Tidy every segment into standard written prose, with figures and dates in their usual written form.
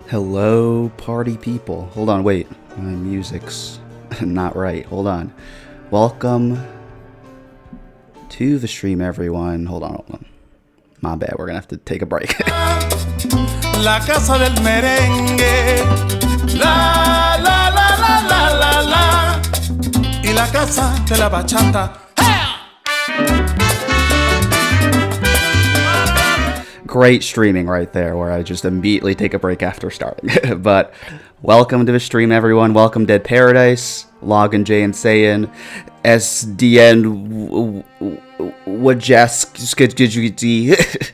Hello, party people. Hold on, wait. My music's not right. Hold on. Welcome to the stream, everyone. Hold on. My bad. We're gonna have to take a break. La casa del merengue. La la la la la la la. Y la casa de la bachata. Great streaming right there, where I just immediately take a break after starting. But welcome to the stream, everyone. Welcome, Dead Paradise, Login J and Saiyan, SDN, Wajask,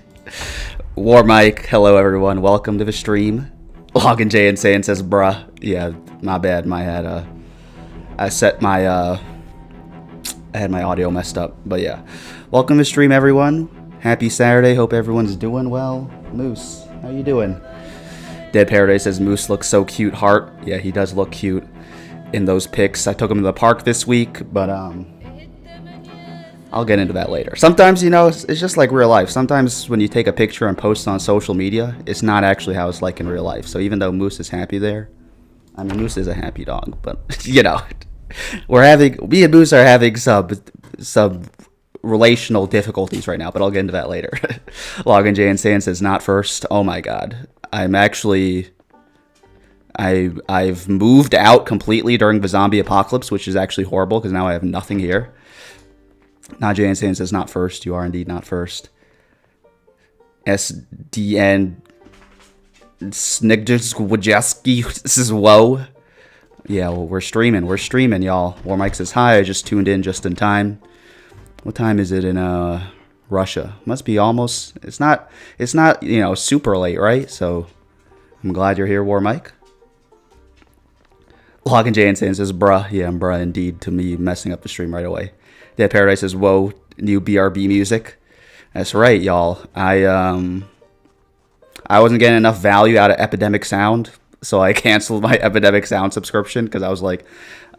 War Mike. Hello, everyone. Welcome to the stream. Login J and Saiyan says, bruh. Yeah, my bad. I had my audio messed up. But yeah, welcome to the stream, everyone. Happy Saturday. Hope everyone's doing well. Moose, how you doing? Dead Paradise says Moose looks so cute. Heart. Yeah, he does look cute in those pics. I took him to the park this week, but I'll get into that later. Sometimes, it's just like real life. Sometimes when you take a picture and post it on social media, it's not actually how it's like in real life. So even though Moose is happy there, I mean, Moose is a happy dog, but me and Moose are having some relational difficulties right now, but I'll get into that later. Login J and Sand says not first. Oh my god. I've moved out completely during the zombie apocalypse, which is actually horrible because now I have nothing here. Not J and Sand says not first. You are indeed not first. SDN Snigdrswajaski this is whoa. Yeah, well, we're streaming, y'all. War Mike says hi. I just tuned in just in time. What time is it in Russia? Must be almost. It's not super late, right? So I'm glad you're here, War Mike. Login J and says, bruh. Yeah, I'm bruh indeed to me messing up the stream right away. Dead Paradise says, whoa, new BRB music. That's right, y'all. I wasn't getting enough value out of Epidemic Sound, so I canceled my Epidemic Sound subscription because I was like,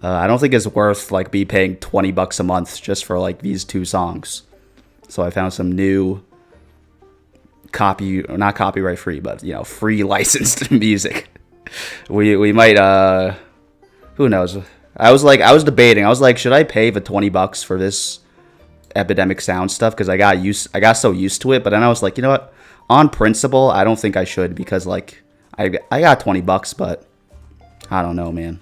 I don't think it's worth me paying $20 a month just for these two songs. So I found some new not copyright free, but free licensed music. We might who knows? I was debating. I was like, should I pay the $20 for this Epidemic Sound stuff because I got so used to it, but then I was like, you know what? On principle, I don't think I should because I got $20, but I don't know, man.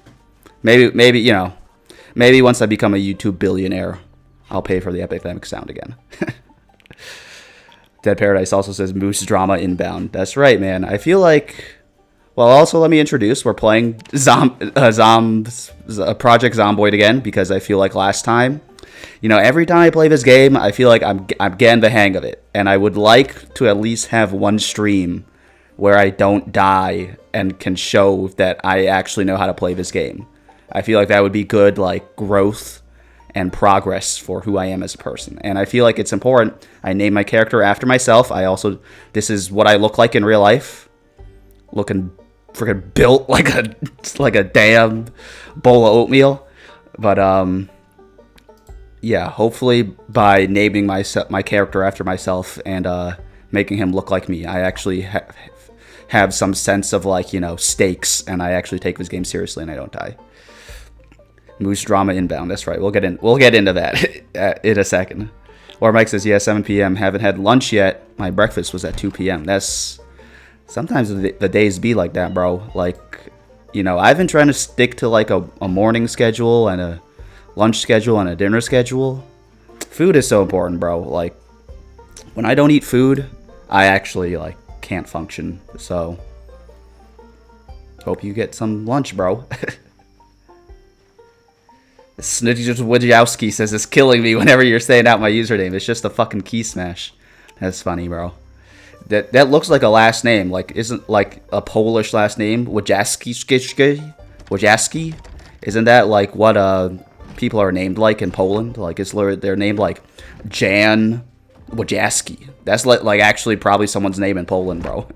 Maybe once I become a YouTube billionaire, I'll pay for the Epidemic Sound again. Dead Paradise also says Moose drama inbound. That's right, man. I feel like. Well, also let me introduce. We're playing Project Zomboid again because I feel like last time, every time I play this game, I feel like I'm getting the hang of it, and I would like to at least have one stream where I don't die and can show that I actually know how to play this game. I feel like that would be good, growth and progress for who I am as a person. And I feel like it's important. I name my character after myself. This is what I look like in real life. Looking freaking built like a damn bowl of oatmeal. But, yeah, hopefully by naming my character after myself and making him look like me, I actually have some sense of, stakes, and I actually take this game seriously and I don't die. Moose drama inbound. That's right. We'll get into that in a second. Or Mike says, yeah, 7 p.m. Haven't had lunch yet. My breakfast was at 2 p.m. That's sometimes the days be like that, bro. I've been trying to stick to a morning schedule and a lunch schedule and a dinner schedule. Food is so important, bro. When I don't eat food, I actually can't function. So hope you get some lunch, bro. Snidjowski says it's killing me whenever you're saying out my username. It's just a fucking key smash. That's funny, bro. That looks like a last name. Isn't a Polish last name? Wajaski? Isn't that what people are named in Poland? They're named Jan Wajaski. That's actually probably someone's name in Poland, bro.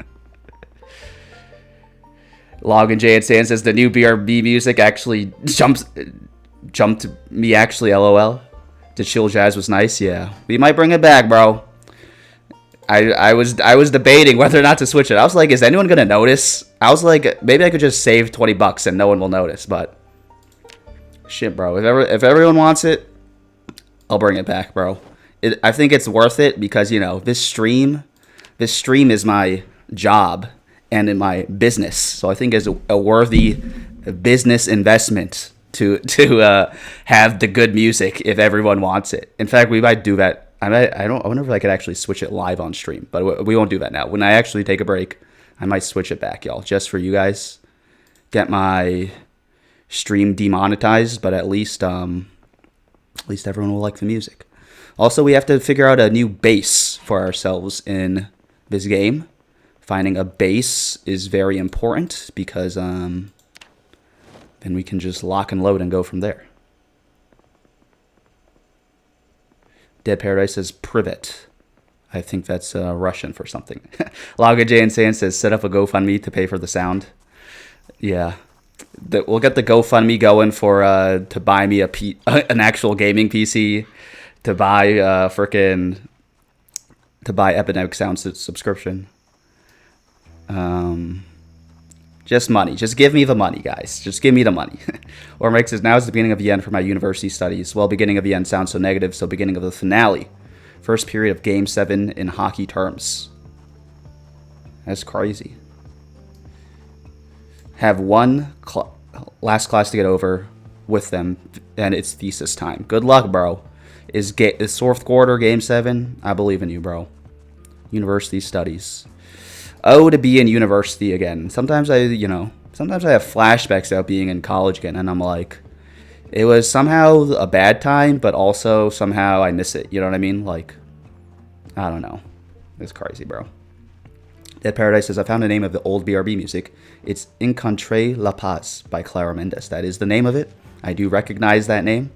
Login J and Sand says the new BRB music actually jumped me actually, lol. The chill jazz was nice, yeah. We might bring it back, bro. I was debating whether or not to switch it. I was like, is anyone gonna notice I was like, maybe I could just save $20 and no one will notice, but shit, bro. If everyone wants it, I'll bring it back, bro. I think it's worth it because, you know, this stream is my job and in my business. So I think it's a worthy business investment to have the good music if everyone wants it. In fact, we might do that. I wonder if I could actually switch it live on stream, but we won't do that now. When I actually take a break, I might switch it back, y'all, just for you guys. Get my stream demonetized, but at least everyone will like the music. Also, we have to figure out a new base for ourselves in this game. Finding a base is very important because then we can just lock and load and go from there. Dead Paradise says privet. I think that's Russian for something. Laga J Insane says set up a GoFundMe to pay for the sound. Yeah. We'll get the GoFundMe going for to buy me an actual gaming PC, to buy Epidemic Sound subscription. Just money. Just give me the money, guys. Just give me the money. Or Mike says, now is the beginning of the end for my university studies. Well, beginning of the end sounds so negative, so beginning of the finale. First period of Game 7 in hockey terms. That's crazy. Have one last class to get over with them, and it's thesis time. Good luck, bro. Is fourth quarter Game 7? I believe in you, bro. University studies. Oh, to be in university again. Sometimes I have flashbacks about being in college again, and I'm like, it was somehow a bad time, but also somehow I miss it. You know what I mean? Like, I don't know. It's crazy, bro. Dead Paradise says, I found the name of the old BRB music. It's Encontre La Paz by Clara Mendes. That is the name of it. I do recognize that name.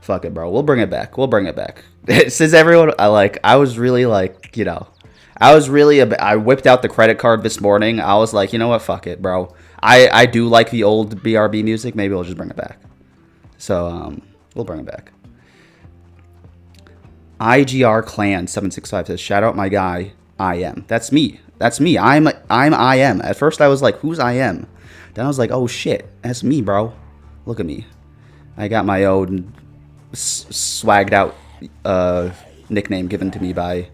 Fuck it, bro. We'll bring it back. Says everyone, I whipped out the credit card this morning. I was like, you know what? Fuck it, bro. I do like the old BRB music. Maybe we'll just bring it back. So, we'll bring it back. IGR Clan 765 says, shout out my guy, I am. That's me. I'm I am. At first I was like, who's I am? Then I was like, oh shit, that's me, bro. Look at me. I got my own swagged out nickname given to me by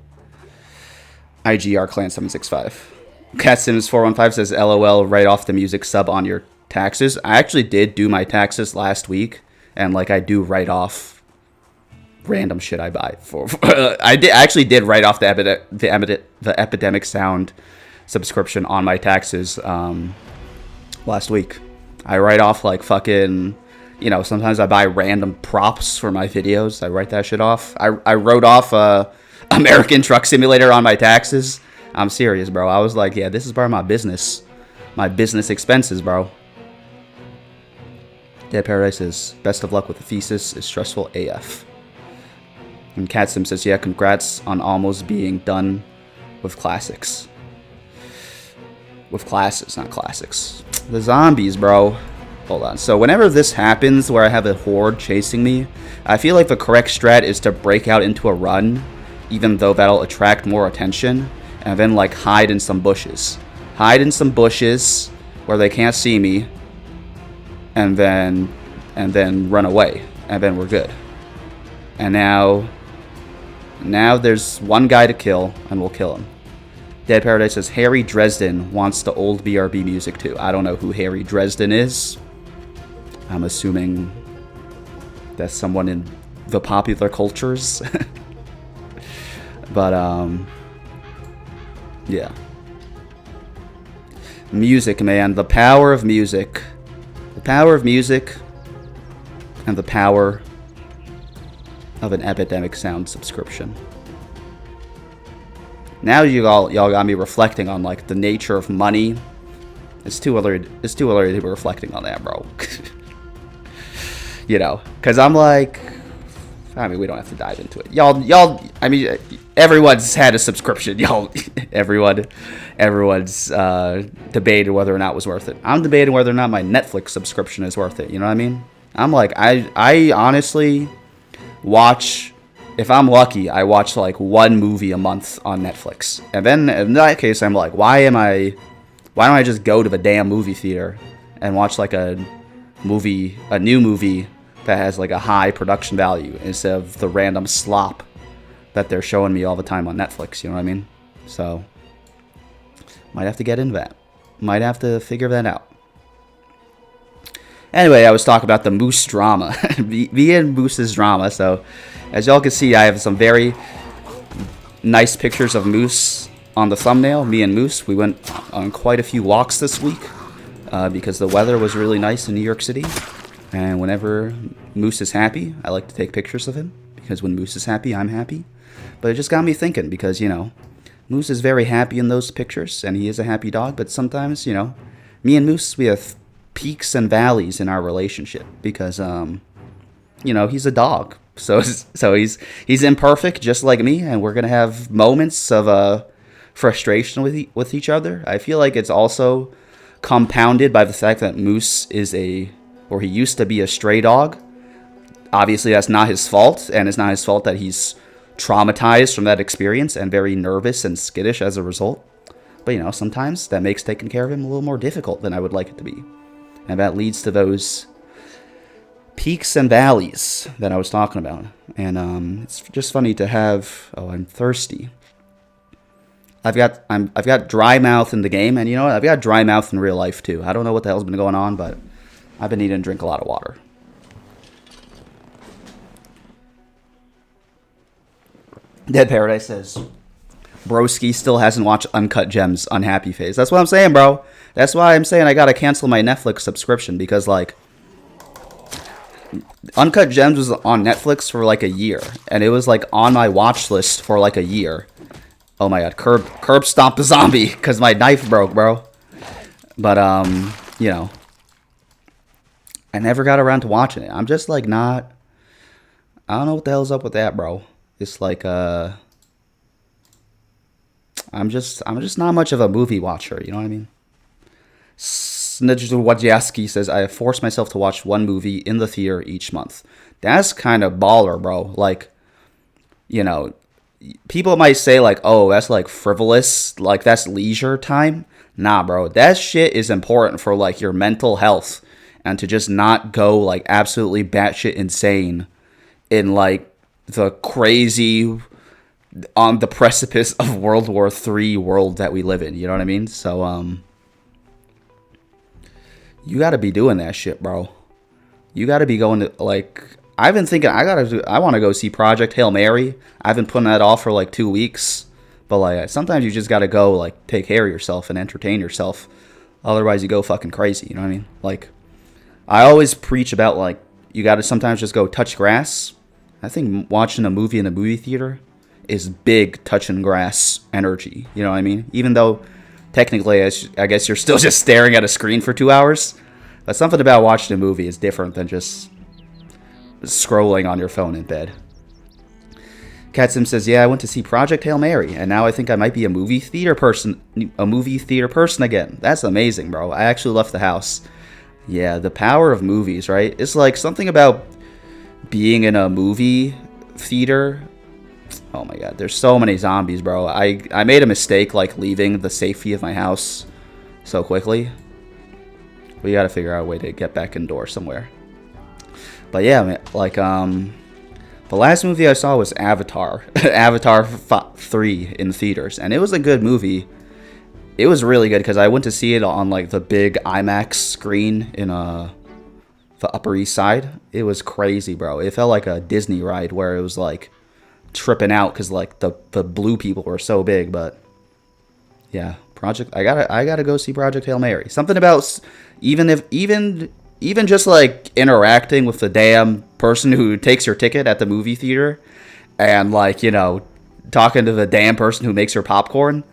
IGR Clan 765. Cat Sims 415 says, LOL, write off the music sub on your taxes. I actually did do my taxes last week, and like I do write off random shit I buy for. I actually did write off the Epidemic Sound subscription on my taxes last week. I write off like fucking, sometimes I buy random props for my videos. I write that shit off. I wrote off American Truck Simulator on my taxes. I'm serious, bro. I was like, yeah, this is part of my business expenses, bro. Dead Paradise says, best of luck with the thesis. It's stressful AF. And Catsim says, yeah, congrats on almost being done with classics. With classes, not classics. The zombies, bro. Hold on. So whenever this happens where I have a horde chasing me, I feel like the correct strat is to break out into a run, even though that'll attract more attention, and then like hide in some bushes. Hide in some bushes where they can't see me, and then run away, and then we're good. And now there's one guy to kill, and we'll kill him. Dead Paradise says, Harry Dresden wants the old BRB music too. I don't know who Harry Dresden is. I'm assuming that's someone in the popular cultures. But, yeah. Music, man. The power of music. The power of music and the power of an Epidemic Sound subscription. Now y'all got me reflecting on like the nature of money. It's too early to be reflecting on that, bro. Because I'm like, I mean, we don't have to dive into it. Y'all. I mean, everyone's had a subscription. Everyone's debated whether or not it was worth it. I'm debating whether or not my Netflix subscription is worth it. You know what I mean? I'm like, I honestly watch. If I'm lucky, I watch like one movie a month on Netflix. And then in that case, I'm like, why am I Why don't I just go to the damn movie theater and watch like a new movie that has like a high production value instead of the random slop that they're showing me all the time on Netflix, you know what I mean? So, might have to get into that. Might have to figure that out. Anyway, I was talking about the Moose drama. Me and Moose's drama. So, as y'all can see, I have some very nice pictures of Moose on the thumbnail. Me and Moose, we went on quite a few walks this week because the weather was really nice in New York City. And whenever Moose is happy, I like to take pictures of him. Because when Moose is happy, I'm happy. But it just got me thinking because, you know, Moose is very happy in those pictures. And he is a happy dog. But sometimes, you know, me and Moose, we have peaks and valleys in our relationship because you know, he's a dog, so he's imperfect just like me, and we're gonna have moments of frustration with each other. I feel like it's also compounded by the fact that Moose is he used to be a stray dog. Obviously that's not his fault, and it's not his fault that he's traumatized from that experience and very nervous and skittish as a result. But you know, sometimes that makes taking care of him a little more difficult than I would like it to be. And that leads to those peaks and valleys that I was talking about. And it's just funny to have... Oh, I'm thirsty. I've got dry mouth in the game, and you know what? I've got dry mouth in real life too. I don't know what the hell's been going on, but I've been needing to drink a lot of water. Dead Paradise says, Broski still hasn't watched Uncut Gems. Unhappy face. That's what I'm saying, bro. That's why I'm saying I gotta cancel my Netflix subscription because, like, Uncut Gems was on Netflix for like a year, and it was like on my watch list for like a year. Oh my god, curb stomp the zombie because my knife broke, bro. But you know, I never got around to watching it. I'm just like not. I don't know what the hell's up with that, bro. It's like I'm just not much of a movie watcher, you know what I mean? Snidgel Wojciechowski says, I have forced myself to watch one movie in the theater each month. That's kind of baller, bro. Like, you know, people might say, like, oh, that's, like, frivolous. Like, that's leisure time. Nah, bro. That shit is important for, like, your mental health. And to just not go, like, absolutely batshit insane in, like, the crazy... on the precipice of World War III world that we live in. You know what I mean? So, you gotta be doing that shit, bro. You gotta be going to, like, I've been thinking, I want to go see Project Hail Mary. I've been putting that off for, like, 2 weeks. But, like, sometimes you just gotta go, like, take care of yourself and entertain yourself. Otherwise, you go fucking crazy, you know what I mean? Like, I always preach about, like, you gotta sometimes just go touch grass. I think watching a movie in a movie theater is big touching grass energy, you know what I mean? Even though technically I guess you're still just staring at a screen for 2 hours, but something about watching a movie is different than just scrolling on your phone in bed. Katsim says, yeah, I went to see Project Hail Mary, and now I think I might be a movie theater person again. That's amazing, bro. I actually left the house. Yeah, the power of movies, right? It's like something about being in a movie theater. Oh my god, there's so many zombies, bro. I made a mistake, like, leaving the safety of my house so quickly. We gotta figure out a way to get back indoors somewhere. But yeah, man, like, the last movie I saw was Avatar. Avatar 3 in theaters. And it was a good movie. It was really good because I went to see it on, like, the big IMAX screen in the Upper East Side. It was crazy, bro. It felt like a Disney ride where it was, like, tripping out because, like, the blue people were so big. But yeah, I gotta go see Project Hail Mary. Something about even just, like, interacting with the damn person who takes your ticket at the movie theater and, like, you know, talking to the damn person who makes your popcorn,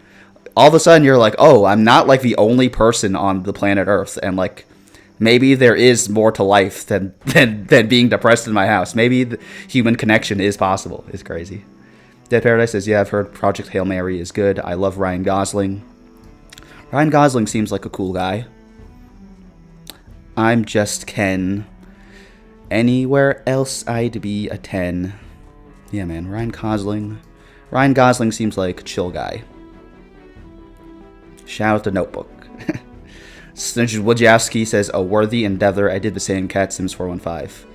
all of a sudden you're like, oh, I'm not, like, the only person on the planet Earth, and, like, maybe there is more to life than being depressed in my house. Maybe the human connection is possible. It's crazy. Dead Paradise says, yeah, I've heard Project Hail Mary is good. I love Ryan Gosling. Ryan Gosling seems like a cool guy. I'm just Ken. Anywhere else I'd be a 10. Yeah, man, Ryan Gosling seems like a chill guy. Shout out to Notebook. Wojciechowski says, a worthy endeavor. I did the same. Cat Sims 415.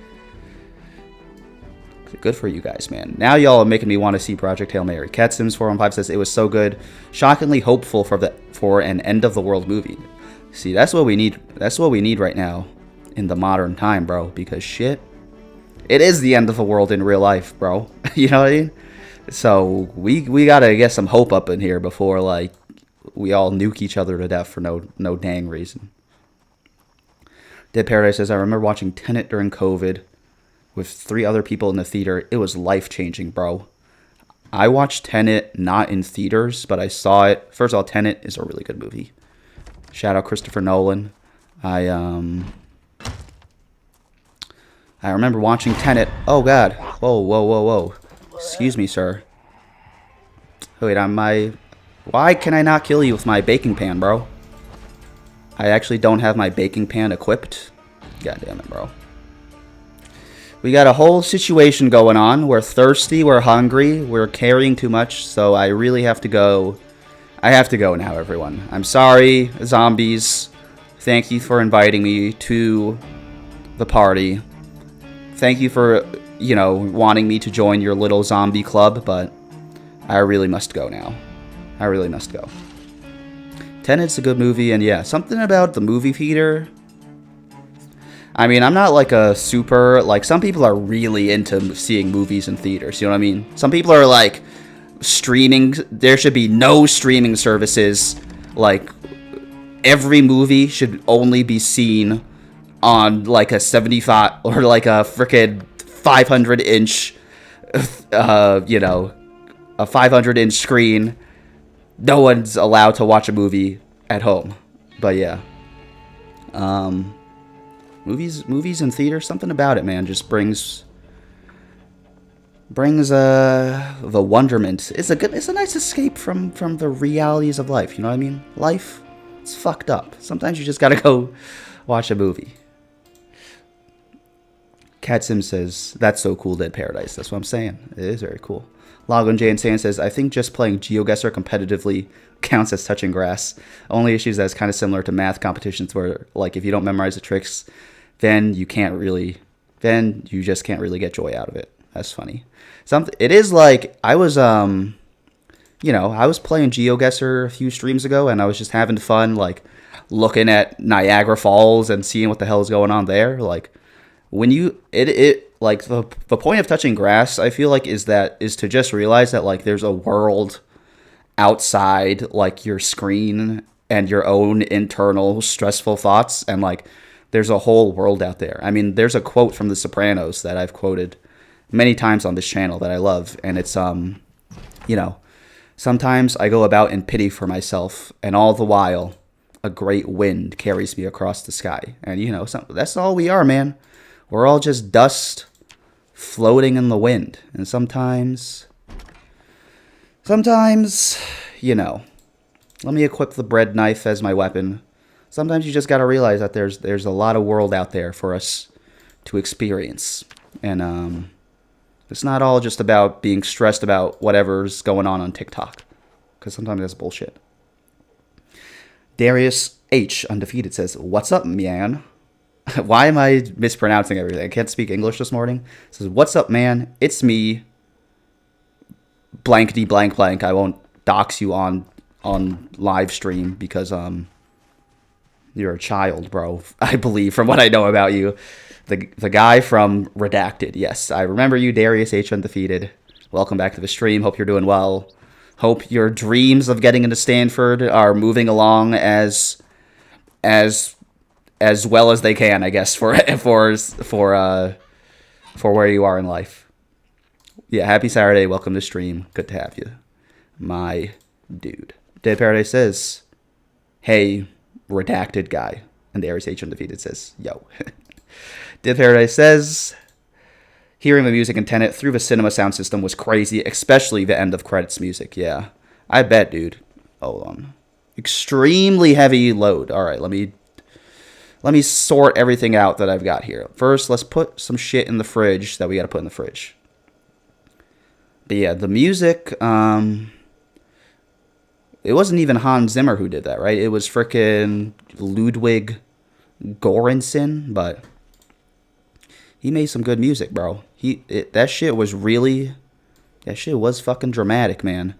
Good for you guys, man. Now y'all are making me want to see Project Hail Mary. Cat Sims 415 says, it was so good. Shockingly hopeful for an end of the world movie. See, that's what we need. That's what we need right now in the modern time, bro. Because shit, it is the end of the world in real life, bro. You know what I mean? So we gotta get some hope up in here before like we all nuke each other to death for no dang reason. Dead Paradise says, I remember watching Tenet during COVID with 3 other people in the theater. It was life-changing, bro. I watched Tenet not in theaters, but I saw it. First of all, Tenet is a really good movie. Shout out Christopher Nolan. I remember watching Tenet. Oh, God. Whoa. Excuse me, sir. Wait, why can I not kill you with my baking pan, bro? I actually don't have my baking pan equipped. God damn it, bro. We got a whole situation going on. We're thirsty, we're hungry, we're carrying too much, so I really have to go. I have to go now, everyone. I'm sorry, zombies. Thank you for inviting me to the party. Thank you for, wanting me to join your little zombie club, but I really must go now. I really must go. Tenet's a good movie, and yeah, something about the movie theater. I mean, I'm not like a super, like, some people are really into seeing movies in theaters, you know what I mean? Some people are like, streaming, there should be no streaming services, like, every movie should only be seen on, like, a 75, or like a frickin' 500-inch, a 500-inch screen. No one's allowed to watch a movie at home, but yeah. Movies in theater, something about it, man, just brings the wonderment. It's a nice escape from the realities of life. You know what I mean? Life, it's fucked up. Sometimes you just gotta go watch a movie. Cat Sim says, that's so cool, Dead Paradise. That's what I'm saying. It is very cool. Logan J. Insane says, I think just playing GeoGuessr competitively counts as touching grass. Only issues that is kind of similar to math competitions where, like, if you don't memorize the tricks, then you just can't really get joy out of it. That's funny. It is like, I was playing GeoGuessr a few streams ago, and I was just having fun, like, looking at Niagara Falls and seeing what the hell is going on there. Like, when the point of touching grass, I feel like, is to just realize that, like, there's a world outside, like, your screen and your own internal stressful thoughts, and, like, there's a whole world out there. I mean, there's a quote from The Sopranos that I've quoted many times on this channel that I love, and it's, sometimes I go about in pity for myself, and all the while, a great wind carries me across the sky. And, that's all we are, man. We're all just dust floating in the wind. And sometimes, let me equip the bread knife as my weapon. Sometimes you just got to realize that there's a lot of world out there for us to experience. And it's not all just about being stressed about whatever's going on TikTok. Because sometimes that's bullshit. Darius H. Undefeated says, what's up, man? Why am I mispronouncing everything? I can't speak English this morning. It says, what's up, man? It's me. Blankety blank blank. I won't dox you on live stream because you're a child, bro. I believe, from what I know about you. The guy from Redacted. Yes, I remember you, Darius H. Undefeated. Welcome back to the stream. Hope you're doing well. Hope your dreams of getting into Stanford are moving along as well as they can, I guess, for where you are in life. Yeah, happy Saturday. Welcome to stream. Good to have you, my dude. Dead Paradise says, hey, redacted guy. And the Aries H Undefeated says, yo. Dead Paradise says, hearing the music in Tenet through the cinema sound system was crazy, especially the end of credits music. Yeah, I bet, dude. Hold on. Extremely heavy load. All right, let me sort everything out that I've got here. First, let's put some shit in the fridge that we got to put in the fridge. But yeah, the music, it wasn't even Hans Zimmer who did that, right? It was frickin' Ludwig Göransson, but he made some good music, bro. That shit was fucking dramatic, man.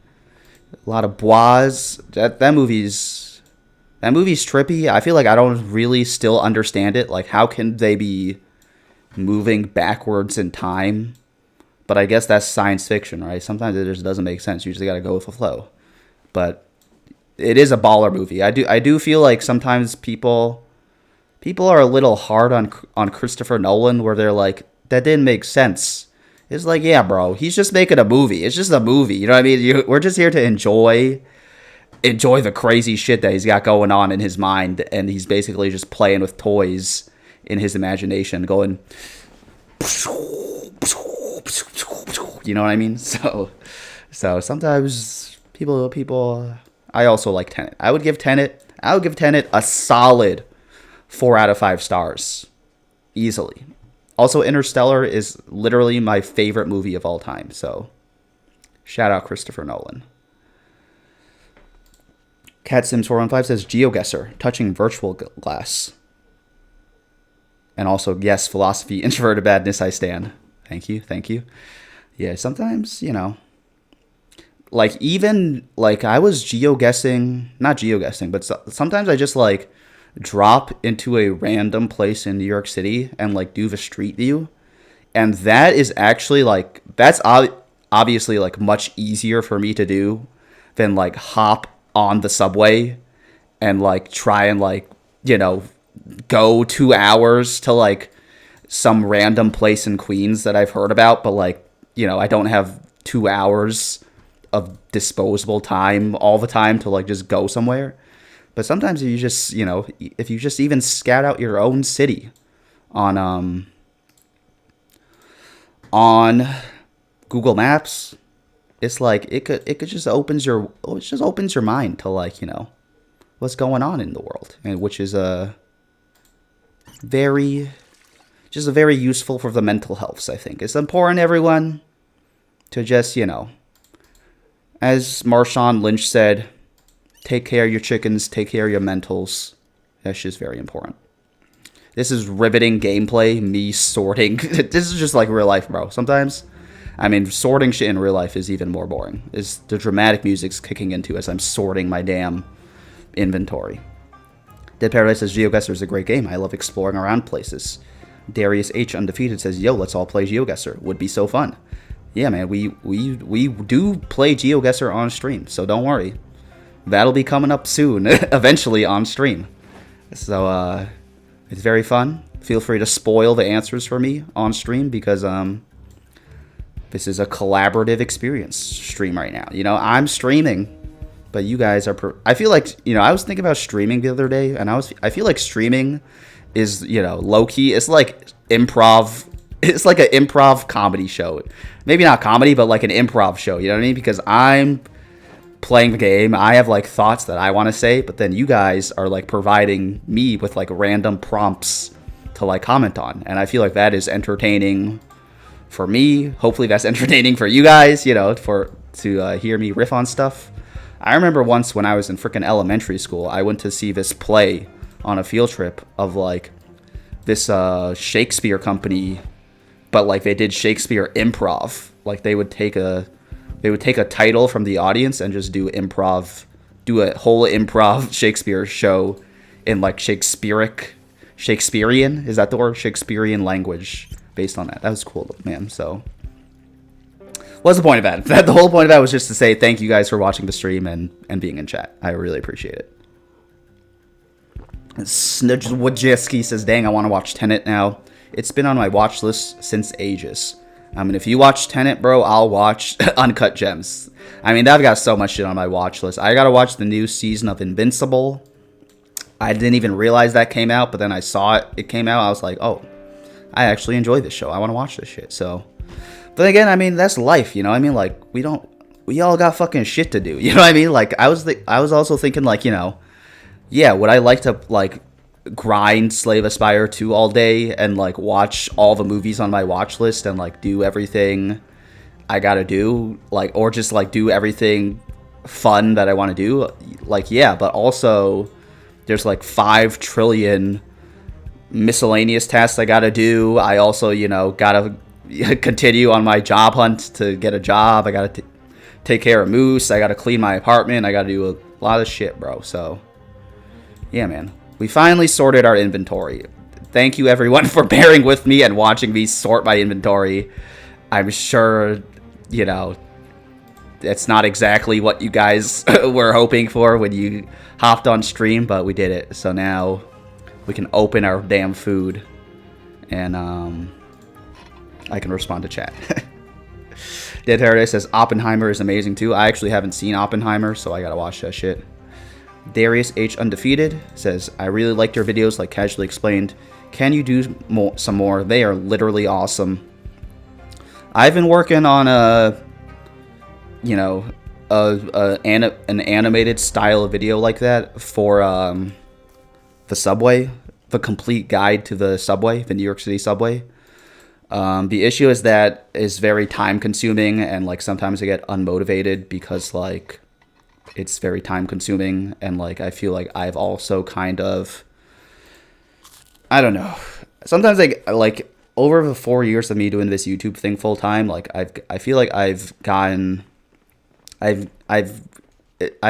A lot of bois. That movie's trippy. I feel like I don't really still understand it. Like, how can they be moving backwards in time? But I guess that's science fiction, right? Sometimes it just doesn't make sense. You just gotta go with the flow. But it is a baller movie. I do feel like sometimes people are a little hard on Christopher Nolan, where they're like, that didn't make sense. It's like, yeah, bro, he's just making a movie. It's just a movie. You know what I mean? We're just here to enjoy the crazy shit that he's got going on in his mind, and he's basically just playing with toys in his imagination, going, you know what I mean? So sometimes people. I also like Tenet. I would give Tenet a solid 4 out of 5 stars, easily. Also, Interstellar is literally my favorite movie of all time. So, shout out Christopher Nolan. CatSims415 says GeoGuessr, touching virtual glass. And also, yes, philosophy, introverted badness, I stand. Thank you. Yeah, sometimes, like, even, like, I was not geoguessing, but sometimes I just, like, drop into a random place in New York City and, like, do the street view. And that is actually, like, that's obviously, like, much easier for me to do than, like, hop on the subway and, like, try and, like, go 2 hours to, like, some random place in Queens that I've heard about, but, like, I don't have 2 hours of disposable time all the time to, like, just go somewhere. But sometimes if you just even scout out your own city on Google Maps, it's like it just opens your mind to, like, what's going on in the world, and which is very useful for the mental health. I think it's important, everyone, to just, as Marshawn Lynch said, take care of your chickens, take care of your mentals. That's just very important. This is riveting gameplay, me sorting. This is just like real life, bro. Sometimes, sorting shit in real life is even more boring. Is the dramatic music's kicking into as I'm sorting my damn inventory. Dead Paradise says GeoGuessr is a great game. I love exploring around places. Darius H. Undefeated says, yo, let's all play GeoGuessr. Would be so fun. Yeah, man, we do play GeoGuessr on stream, so don't worry. That'll be coming up soon, eventually on stream. So, it's very fun. Feel free to spoil the answers for me on stream, because this is a collaborative experience stream right now. I'm streaming, but you guys are... I feel like, I was thinking about streaming the other day, and I feel like streaming is, low-key. It's like improv. It's like an improv comedy show. Maybe not comedy, but like an improv show, you know what I mean? Because I'm playing the game, I have, like, thoughts that I want to say, but then you guys are, like, providing me with, like, random prompts to, like, comment on, and I feel like that is entertaining for me. Hopefully that's entertaining for you guys, to hear me riff on stuff. I remember once when I was in freaking elementary school, I went to see this play on a field trip of, like, this Shakespeare company, but, like, they did Shakespeare improv. Like, they would take a title from the audience and just do a whole improv Shakespeare show in, like, Shakespearean, is that the word? Shakespearean language based on that. That was cool, man. So what's the point of that? The whole point of that was just to say thank you guys for watching the stream and being in chat. I really appreciate it. Snudgewoodjeski says, dang, I want to watch Tenet now. It's been on my watch list since ages. If you watch Tenet, bro, I'll watch Uncut Gems. I've got so much shit on my watch list. I gotta watch the new season of Invincible. I didn't even realize that came out, but then I saw it came out. I was like, oh, I actually enjoy this show. I want to watch this shit. So, but again, that's life, Like, we all got fucking shit to do, you know what I mean? Like, I was also thinking, like, yeah, would I like to, like, grind Slave Aspire 2 all day and, like, watch all the movies on my watch list and, like, do everything I gotta do, like, or just, like, do everything fun that I want to do, like, yeah, but also there's like 5 trillion miscellaneous tasks I gotta do. I also, you know, gotta continue on my job hunt to get a job. I gotta take care of Moose. I gotta clean my apartment. I gotta do a lot of shit, bro. So, yeah, man. We finally sorted our inventory. Thank you, everyone, for bearing with me and watching me sort my inventory. I'm sure, you know, it's not exactly what you guys were hoping for when you hopped on stream, but we did it. So now we can open our damn food, and I can respond to chat. Dead Paradise says Oppenheimer is amazing too. I actually haven't seen Oppenheimer, so I gotta watch that shit. Darius H Undefeated says, I really liked your videos, like Casually Explained. Can you do some more? They are literally awesome. I've been working on you know, an animated style of video like that for the subway, the complete guide to the subway, the New York City subway. The issue is that it's very time consuming, and like sometimes I get unmotivated because like it's very time consuming, and like I feel like I've also kind of, I don't know, sometimes like over the 4 years of me doing this YouTube thing full time, like I feel like I've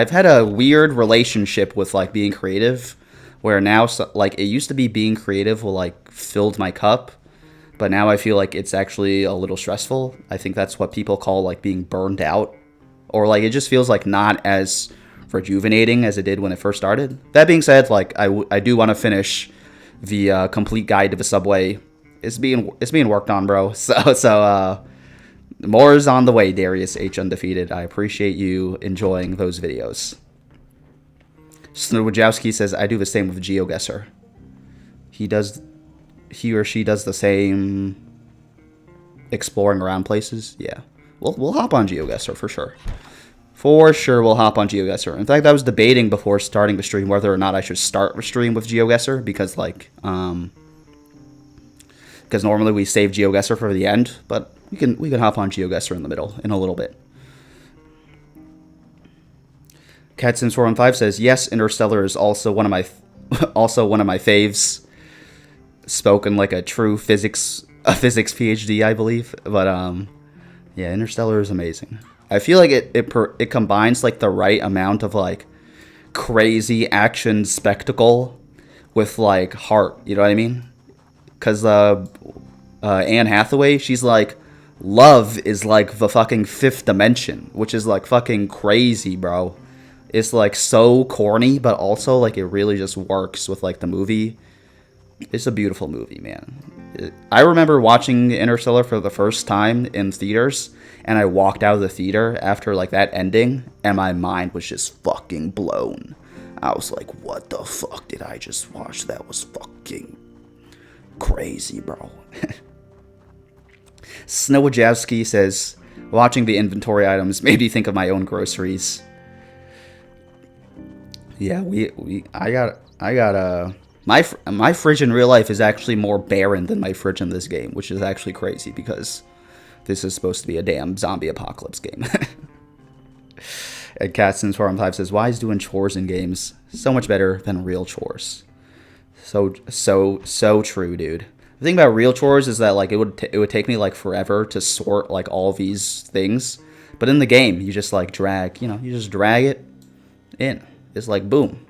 had a weird relationship with like being creative, where now like it used to be being creative will like filled my cup, but now I feel like it's actually a little stressful. I think that's what people call like being burned out, or like it just feels like not as rejuvenating as it did when it first started. That being said, like I do want to finish the complete guide to the subway. It's being worked on, bro. So more is on the way, Darius H Undefeated. I appreciate you enjoying those videos. Snowajowski says, I do the same with GeoGuessr. He or she does the same exploring around places. Yeah. We'll hop on GeoGuessr for sure. For sure we'll hop on GeoGuessr. In fact, I was debating before starting the stream whether or not I should start the stream with GeoGuessr, because like because normally we save GeoGuessr for the end, but we can hop on GeoGuessr in the middle in a little bit. CatSims415 says, yes, Interstellar is also one of my faves. Spoken like a true physics PhD, I believe. But yeah, Interstellar is amazing. I feel like it combines like the right amount of like crazy action spectacle with like heart. You know what I mean? Because Anne Hathaway, she's like, love is like the fucking 5th dimension, which is like fucking crazy, bro. It's like so corny, but also like it really just works with like the movie. It's a beautiful movie, man. I remember watching Interstellar for the first time in theaters, and I walked out of the theater after like that ending, and my mind was just fucking blown. I was like, what the fuck did I just watch? That was fucking crazy, bro. Snowajowski says, watching the inventory items made me think of my own groceries. Yeah, I got my fridge in real life is actually more barren than my fridge in this game, which is actually crazy because this is supposed to be a damn zombie apocalypse game. And CatSims415 says, why is doing chores in games so much better than real chores? So true, dude. The thing about real chores is that like it would take me like forever to sort like all these things, but in the game you just like drag it in. It's like boom,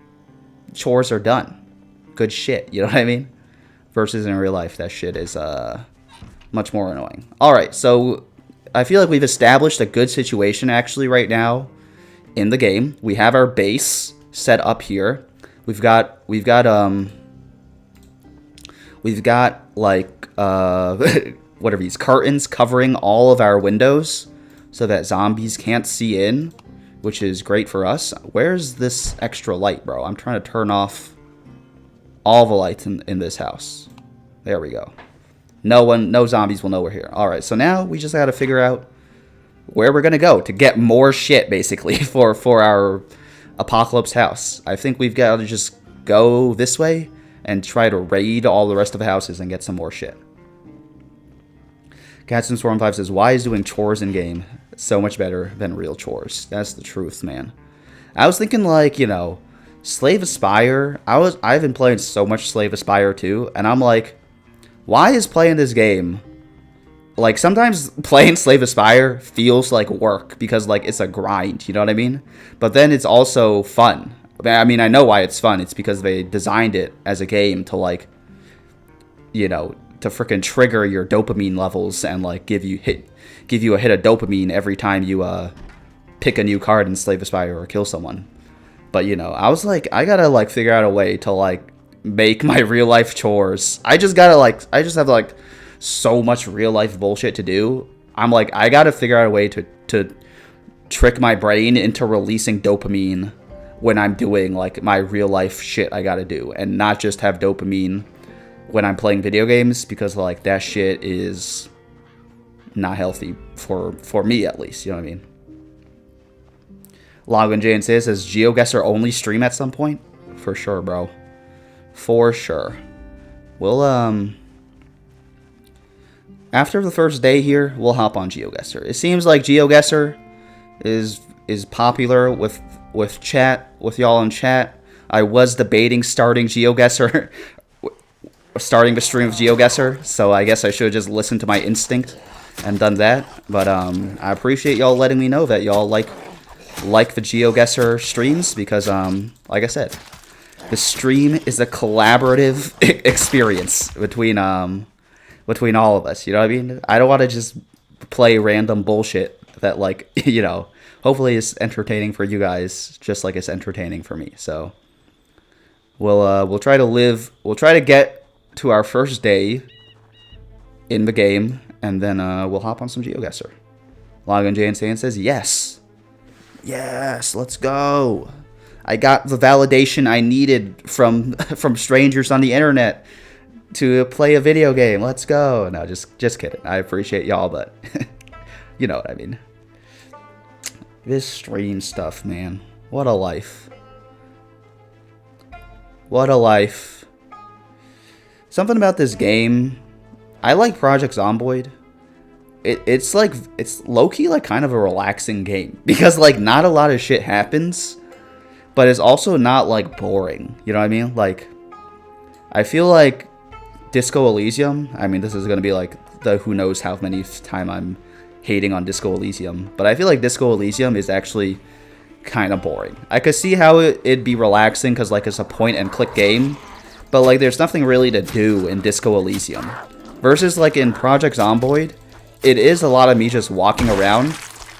chores are done. Good shit, you know what I mean? Versus in real life, that shit is much more annoying. All right, so I feel like we've established a good situation actually right now in the game. We have our base set up here. We've got like what are these curtains covering all of our windows so that zombies can't see in, which is great for us. Where's this extra light, bro? I'm trying to turn off all the lights in this house. There we go. No zombies will know we're here. All right, so now we just got to figure out where we're gonna go to get more shit, basically, for our apocalypse house. I think we've got to just go this way and try to raid all the rest of the houses and get some more shit. CatSims415 says, why is doing chores in game So much better than real chores. That's the truth, man. I was thinking like, you know, Slave Aspire. I've been playing so much Slave Aspire too, and I'm like, why is playing this game, like, sometimes playing Slave Aspire feels like work because like it's a grind, you know what I mean? But then it's also fun. I mean, I know why it's fun. It's because they designed it as a game to like, you know, to freaking trigger your dopamine levels and like give you a hit of dopamine every time you pick a new card in Slave Aspire or kill someone. But you know, I was like, I gotta like figure out a way to like make my real life chores. I just have like so much real life bullshit to do. I'm like, I gotta figure out a way to trick my brain into releasing dopamine when I'm doing like my real life shit I gotta do, and not just have dopamine when I'm playing video games, because like that shit is not healthy for me, at least, you know what I mean? Login Jane says GeoGuessr only stream at some point? For sure, bro. For sure. We'll after the first day here, we'll hop on GeoGuessr. It seems like GeoGuessr is popular with y'all in chat. I was debating starting GeoGuessr, starting the stream of GeoGuessr, so I guess I should have just listened to my instinct and done that. But I appreciate y'all letting me know that y'all like the GeoGuessr streams, because like I said, the stream is a collaborative experience between all of us, you know what I mean? I don't want to just play random bullshit that, like, you know, hopefully is entertaining for you guys just like it's entertaining for me. So we'll try to get to our first day in the game, and then we'll hop on some GeoGuessr. Login Jane says yes, let's go. I got the validation I needed from strangers on the internet to play a video game. Let's go. No, just kidding. I appreciate y'all, but you know what I mean. This stream stuff, man. What a life. What a life. Something about this game. I like Project Zomboid. It's low-key like kind of a relaxing game, because like not a lot of shit happens, but it's also not like boring. You know what I mean? Like, I feel like Disco Elysium, I mean, this is going to be like the who knows how many time I'm hating on Disco Elysium, but I feel like Disco Elysium is actually kind of boring. I could see how it'd be relaxing because like it's a point and click game, but like there's nothing really to do in Disco Elysium. Versus like in Project Zomboid, it is a lot of me just walking around,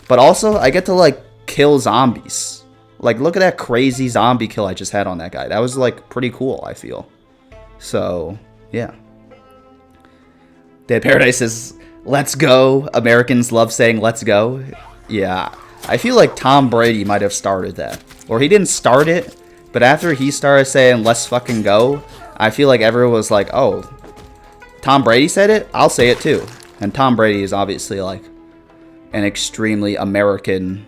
but also I get to like kill zombies. Like, look at that crazy zombie kill I just had on that guy. That was like pretty cool, I feel. So yeah. Dead Paradise says, let's go. Americans love saying let's go. Yeah. I feel like Tom Brady might have started that. Or he didn't start it, but after he started saying let's fucking go, I feel like everyone was like, oh, Tom Brady said it? I'll say it too. And Tom Brady is obviously like an extremely American.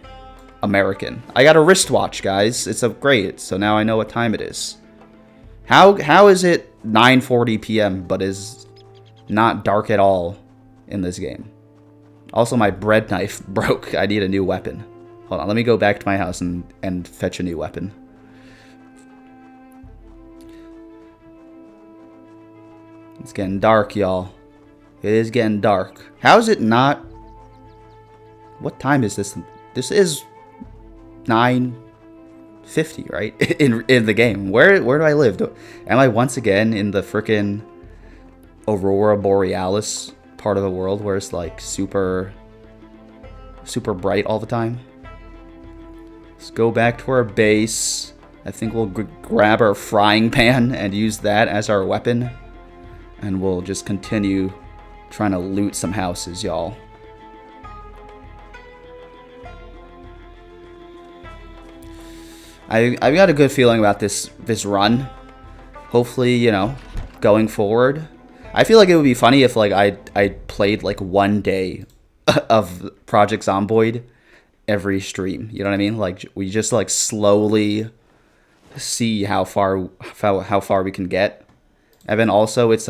I got a wristwatch, guys. It's great. So now I know what time it is. How is it 9:40 p.m. but is not dark at all in this game? Also, my bread knife broke. I need a new weapon. Hold on, let me go back to my house and fetch a new weapon. It's getting dark, y'all. It is getting dark. How is it not? What time is this? This is 9:50, right? in the game. Where do I live? Am I once again in the frickin' Aurora Borealis part of the world where it's like super bright all the time? Let's go back to our base. I think we'll grab our frying pan and use that as our weapon, and we'll just continue trying to loot some houses, y'all. I've got a good feeling about this run. Hopefully, you know, going forward. I feel like it would be funny if like I played like one day of Project Zomboid every stream. You know what I mean? Like we just like slowly see how far we can get. And then also it's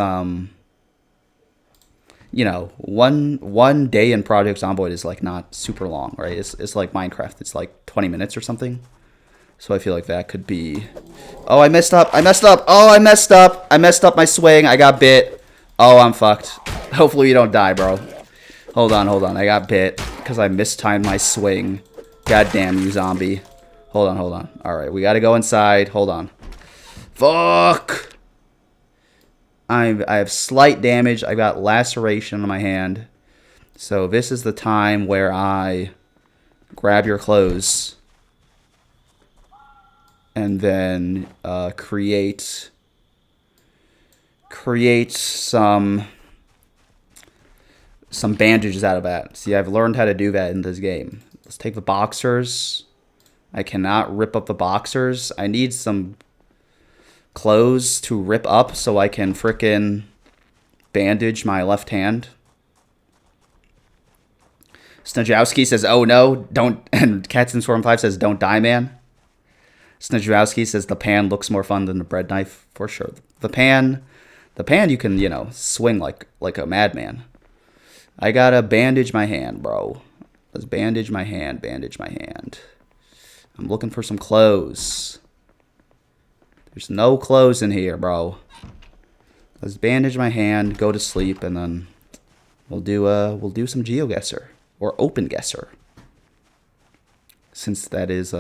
you you know, one day in Project Zomboid is like not super long, right? It's like Minecraft. It's like 20 minutes or something. So I feel like that could be... Oh, I messed up. I messed up. Oh, I messed up. I messed up my swing. I got bit. Oh, I'm fucked. Hopefully you don't die, bro. Hold on, hold on. I got bit because I mistimed my swing. God damn you, zombie. Hold on, hold on. Alright, we gotta go inside. Hold on. Fuck! I have slight damage. I got laceration on my hand. So this is the time where I grab your clothes. And then create some bandages out of that. See, I've learned how to do that in this game. Let's take the boxers. I cannot rip up the boxers. I need some clothes to rip up so I can frickin' bandage my left hand. Snajowski says, oh no, don't. And Cats in Swarm 5 says, don't die, man. Snajowski says the pan looks more fun than the bread knife, for sure. The pan you can, you know, swing like a madman. I gotta bandage my hand, bro. Let's bandage my hand, bandage my hand. I'm looking for some clothes. There's no clothes in here, bro. Let's bandage my hand, go to sleep, and then we'll do some GeoGuessr or OpenGuessr. Since that is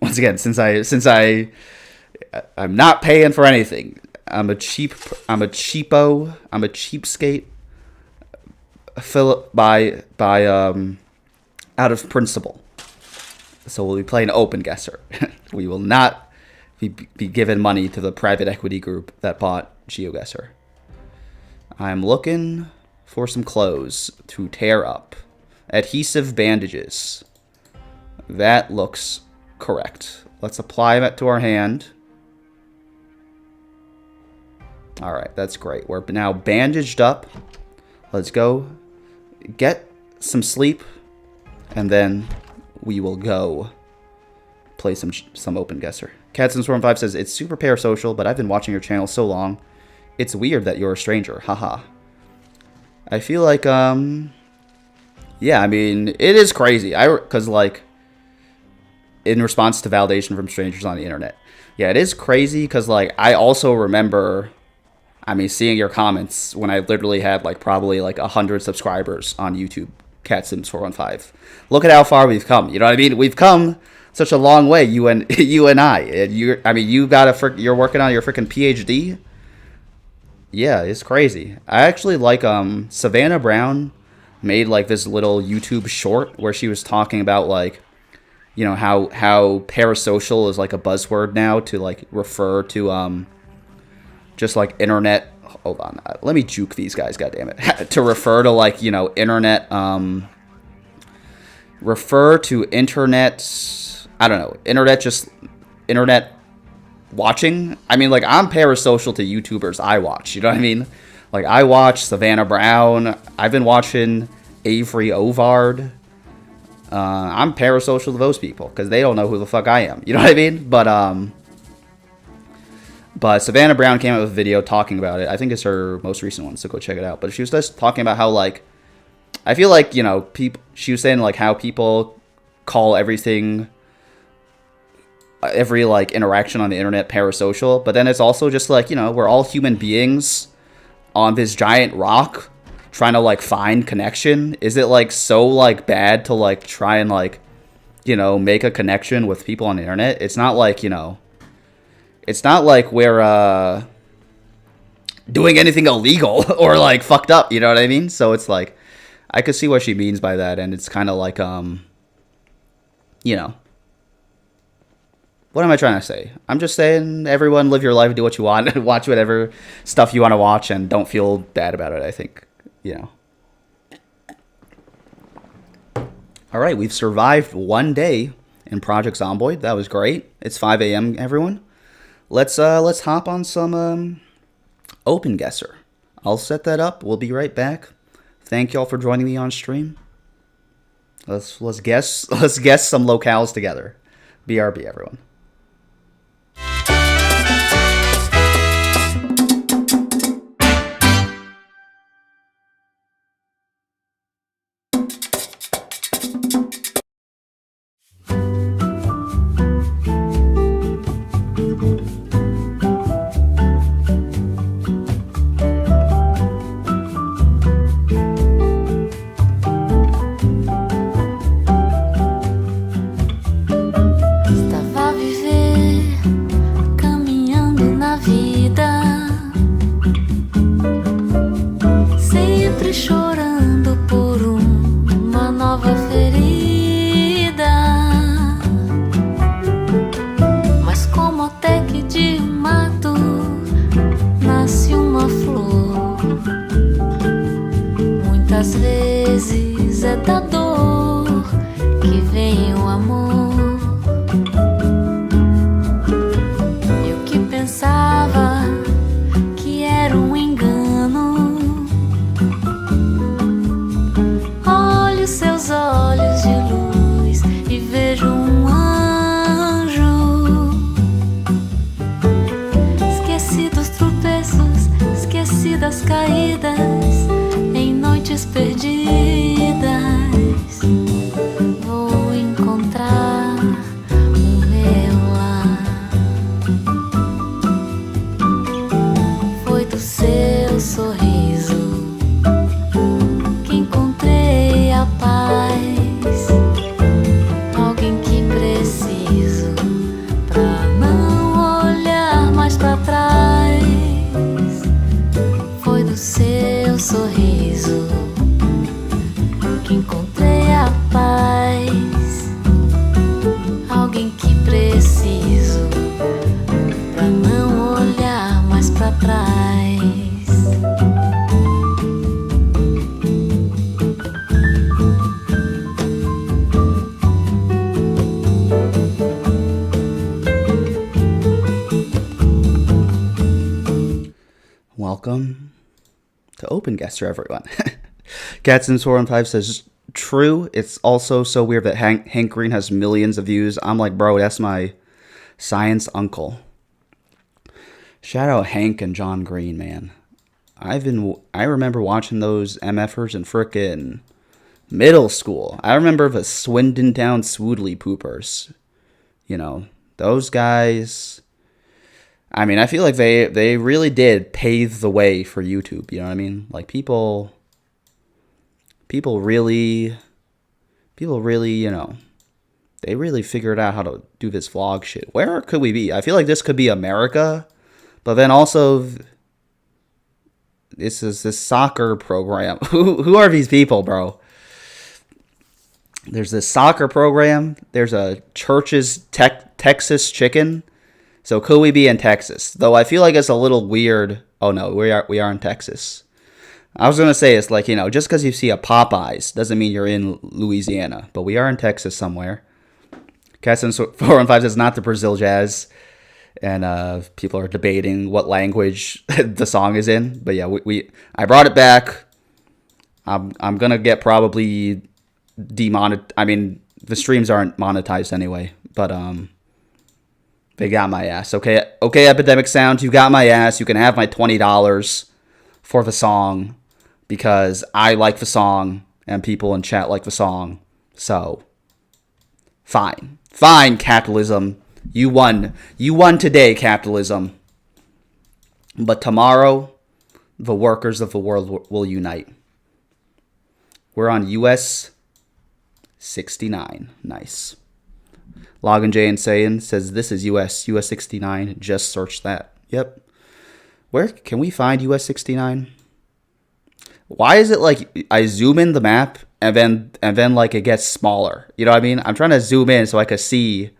once again, since I'm not paying for anything. I'm a cheapskate. Out of principle. So we'll be playing OpenGuessr. We will not be given money to the private equity group that bought GeoGuessr. I'm looking for some clothes to tear up. Adhesive bandages. That looks correct. Let's apply that to our hand. Alright, that's great. We're now bandaged up. Let's go get some sleep, and then we will go play some OpenGuessr. Cats in Swarm 5 says, it's super parasocial, but I've been watching your channel so long. It's weird that you're a stranger. Haha. I feel like, yeah, I mean, it is crazy. Because, like, in response to validation from strangers on the internet. Yeah, it is crazy because, like, I also remember, I mean, seeing your comments when I literally had, like, probably, like, 100 subscribers on YouTube, Cat Sims 415. Look at how far we've come. You know what I mean? We've come such a long way, you and I. And you're working on your freaking PhD? Yeah, it's crazy. I actually like, Savannah Brown made, like, this little YouTube short where she was talking about, like, you know, how parasocial is, like, a buzzword now to, like, refer to, just, like, internet... Hold on. Let me juke these guys, goddammit. To refer to, like, you know, internet... refer to internet... I don't know. Internet watching? I mean, like, I'm parasocial to YouTubers I watch. You know what I mean? Like, I watch Savannah Brown. I've been watching Avery Ovard. I'm parasocial to those people because they don't know who the fuck I am. You know what I mean? But Savannah Brown came out with a video talking about it. I think it's her most recent one, so go check it out. But she was just talking about how, like, I feel like, you know, she was saying, like, how people call everything, every, like, interaction on the internet parasocial. But then it's also just, like, you know, we're all human beings on this giant rock trying to, like, find connection. Is it, like, so, like, bad to, like, try and, like, you know, make a connection with people on the internet? It's not like, you know... It's not like we're doing anything illegal or, like, fucked up, you know what I mean? So it's like, I could see what she means by that, and it's kind of like, you know. What am I trying to say? I'm just saying, everyone live your life, do what you want, watch whatever stuff you want to watch, and don't feel bad about it, I think, you know. All right, we've survived one day in Project Zomboid. That was great. It's 5 a.m., everyone. Let's hop on some OpenGuessr. I'll set that up. We'll be right back. Thank y'all for joining me on stream. Let's guess some locales together. BRB, everyone. sempre chorando por uma nova ferida. Mas como até que de um mato nasce uma flor, muitas vezes é da dor que vem o amor. Eu que pensava que era um engano, olho seus olhos de luz e vejo um anjo. Esqueci dos tropeços, esqueci das caídas, em noites perdidas vou encontrar o meu lar. Foi do seu sorriso que encontrei a paz, alguém que preciso pra não olhar mais pra trás. Foi do seu sorriso que encontrei a paz, alguém que preciso pra não olhar mais pra trás. Welcome to Open Guesser, everyone. Catson415 says, true. It's also so weird that Hank Green has millions of views. I'm like, bro, that's my science uncle. Shout out Hank and John Green, man. I remember watching those MFers in frickin' middle school. I remember the Swindon Town Swoodley Poopers. You know, those guys. I mean, I feel like they really did pave the way for YouTube. You know what I mean? Like people really, you know, they really figured out how to do this vlog shit. Where could we be? I feel like this could be America, but then also this is this soccer program. Who are these people, bro? There's this soccer program. There's a Church's Texas Chicken. So could we be in Texas? Though I feel like it's a little weird. Oh no, we are in Texas. I was gonna say it's like, you know, just because you see a Popeyes doesn't mean you're in Louisiana, but we are in Texas somewhere. Catson415 says not the Brazil jazz, and people are debating what language the song is in. But yeah, I brought it back. I'm gonna get probably demonetized. I mean, the streams aren't monetized anyway, but they got my ass. Okay, Epidemic Sound, you got my ass. You can have my $20 for the song because I like the song and people in chat like the song. So, fine, capitalism. You won today, capitalism. But tomorrow, the workers of the world will unite. We're on US 69. Nice. Login J and Sayin says this is US 69. Just search that. Yep. Where can we find US 69? Why is it like I zoom in the map and then like it gets smaller? You know what I mean? I'm trying to zoom in so I can see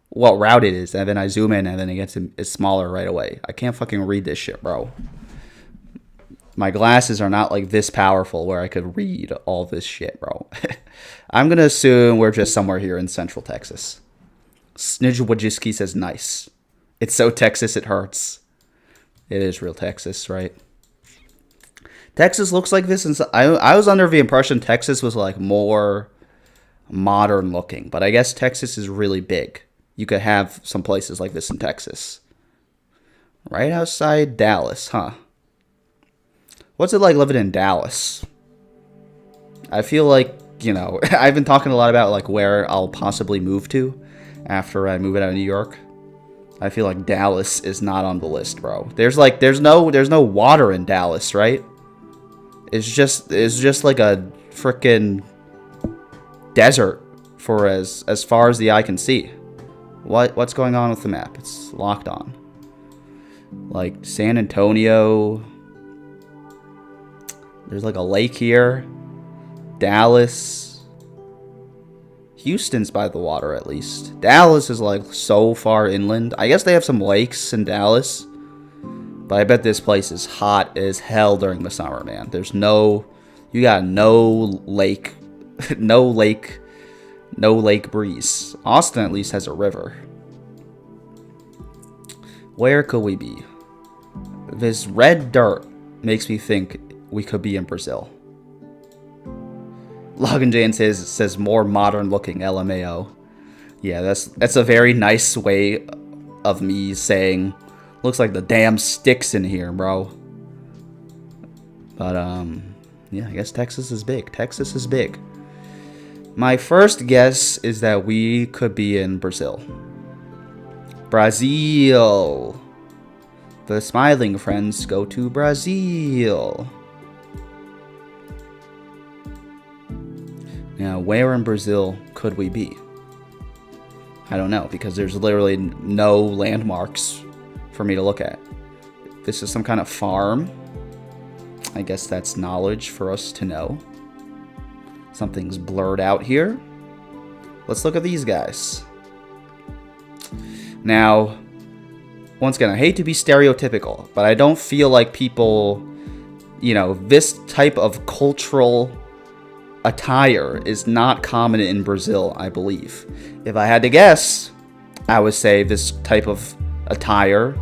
what route it is, and then I zoom in and then it's smaller right away. I can't fucking read this shit, bro. My glasses are not like this powerful where I could read all this shit, bro. I'm gonna assume we're just somewhere here in Central Texas. Snidge says nice. It's so Texas it hurts. It is real Texas, right? Texas looks like this, and I was under the impression Texas was like more modern looking, but I guess Texas is really big. You could have some places like this in Texas. Right outside Dallas, huh? What's it like living in Dallas? I feel like, you know, I've been talking a lot about like where I'll possibly move to after I move out of New York. I feel like Dallas is not on the list, bro. There's no water in Dallas, right? It's just like a frickin' desert for as far as the eye can see. What's going on with the map? It's locked on. Like San Antonio. There's like a lake here. Dallas. Houston's by the water at least. Dallas is like so far inland. I guess they have some lakes in Dallas. But I bet this place is hot as hell during the summer, man. There's no... You got no lake... no lake breeze. Austin at least has a river. Where could we be? This red dirt makes me think we could be in Brazil. Logan Jane says more modern looking LMAO. Yeah, that's a very nice way of me saying looks like the damn sticks in here, bro. But yeah, I guess Texas is big. Texas is big. My first guess is that we could be in Brazil. Brazil. The smiling friends go to Brazil. Now, where in Brazil could we be? I don't know, because there's literally no landmarks for me to look at. This is some kind of farm. I guess that's knowledge for us to know. Something's blurred out here. Let's look at these guys. Now, once again, I hate to be stereotypical, but I don't feel like people, you know, this type of cultural attire is not common in Brazil, I believe. If I had to guess, I would say this type of attire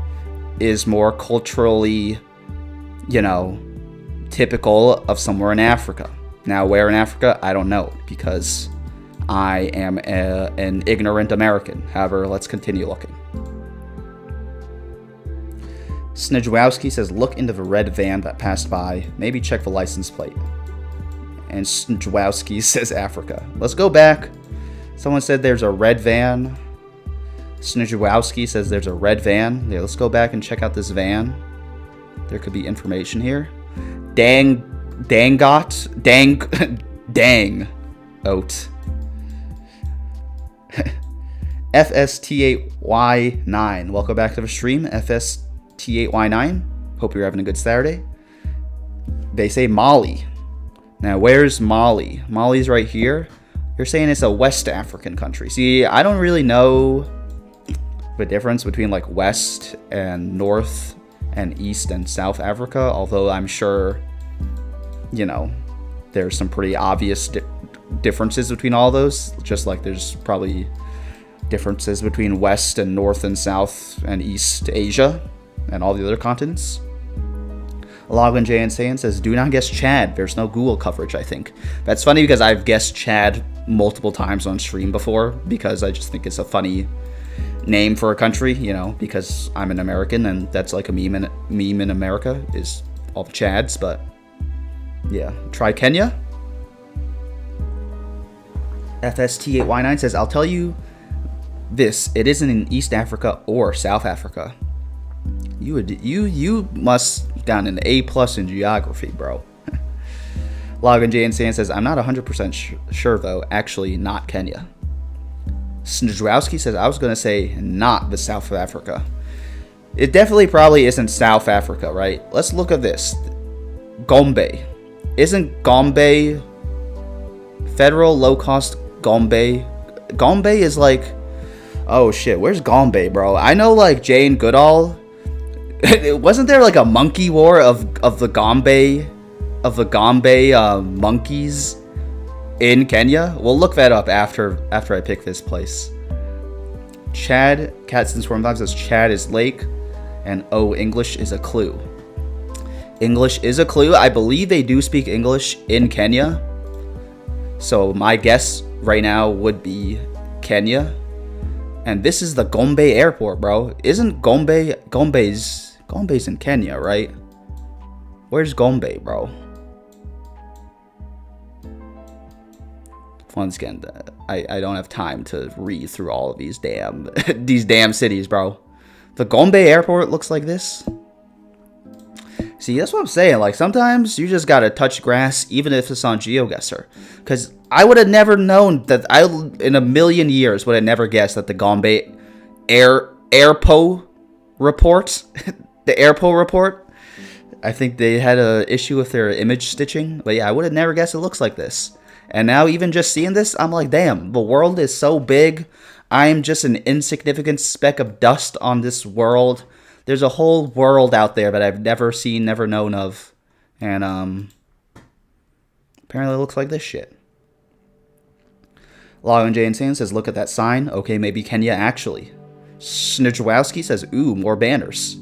is more culturally, you know, typical of somewhere in Africa. Now, where in Africa, I don't know, because I am an ignorant American. However, let's continue looking. Snijwowski says, look into the red van that passed by. Maybe check the license plate. And Snijwowski says Africa. Let's go back. Someone said there's a red van. Snijwowski says there's a red van. Yeah, let's go back and check out this van. There could be information here. Dang oat. FST8Y9. Welcome back to the stream, FST8Y9. Hope you're having a good Saturday. They say Mali. Now, where's Mali? Mali's right here. You're saying it's a West African country. See, I don't really know the difference between like West and North and East and South Africa, although I'm sure, you know, there's some pretty obvious differences between all those, just like there's probably differences between West and North and South and East Asia and all the other continents. Logan J and Saiyan says, do not guess Chad. There's no Google coverage, I think. That's funny because I've guessed Chad multiple times on stream before because I just think it's a funny name for a country, you know, because I'm an American and that's like a meme in America is all the Chads, but yeah. Try Kenya. FST8Y9 says, I'll tell you this, it isn't in East Africa or South Africa. You must down an A+ in geography, bro. Logan J and Sand says, I'm not 100% sure though, actually not Kenya. Snijwowski says, I was going to say not the South of Africa. It definitely probably isn't South Africa, right? Let's look at this. Gombe. Isn't Gombe federal low-cost Gombe? Gombe is like... Oh shit, where's Gombe, bro? I know like Jane Goodall. Wasn't there like a monkey war of the Gombe monkeys in Kenya? We'll look that up after I pick this place. Chad, Catson Swarm Dog says Chad is lake, and oh, English is a clue. English is a clue. I believe they do speak English in Kenya. So my guess right now would be Kenya. And this is the Gombe airport, bro. Isn't Gombe's in Kenya, right? Where's Gombe, bro? Once again, I don't have time to read through all of these damn cities, bro. The Gombe airport looks like this. See, that's what I'm saying. Like, sometimes you just gotta touch grass, even if it's on GeoGuessr. Because I would have never known that, in a million years, would have never guessed that the Gombe airpo report, the airpo report, I think they had a issue with their image stitching. But yeah, I would have never guessed it looks like this. And now even just seeing this, I'm like, damn, the world is so big. I'm just an insignificant speck of dust on this world. There's a whole world out there that I've never seen, never known of. And apparently it looks like this shit. Logan J. Insane says, look at that sign. Okay, maybe Kenya actually. Snidjwowski says, ooh, more banners.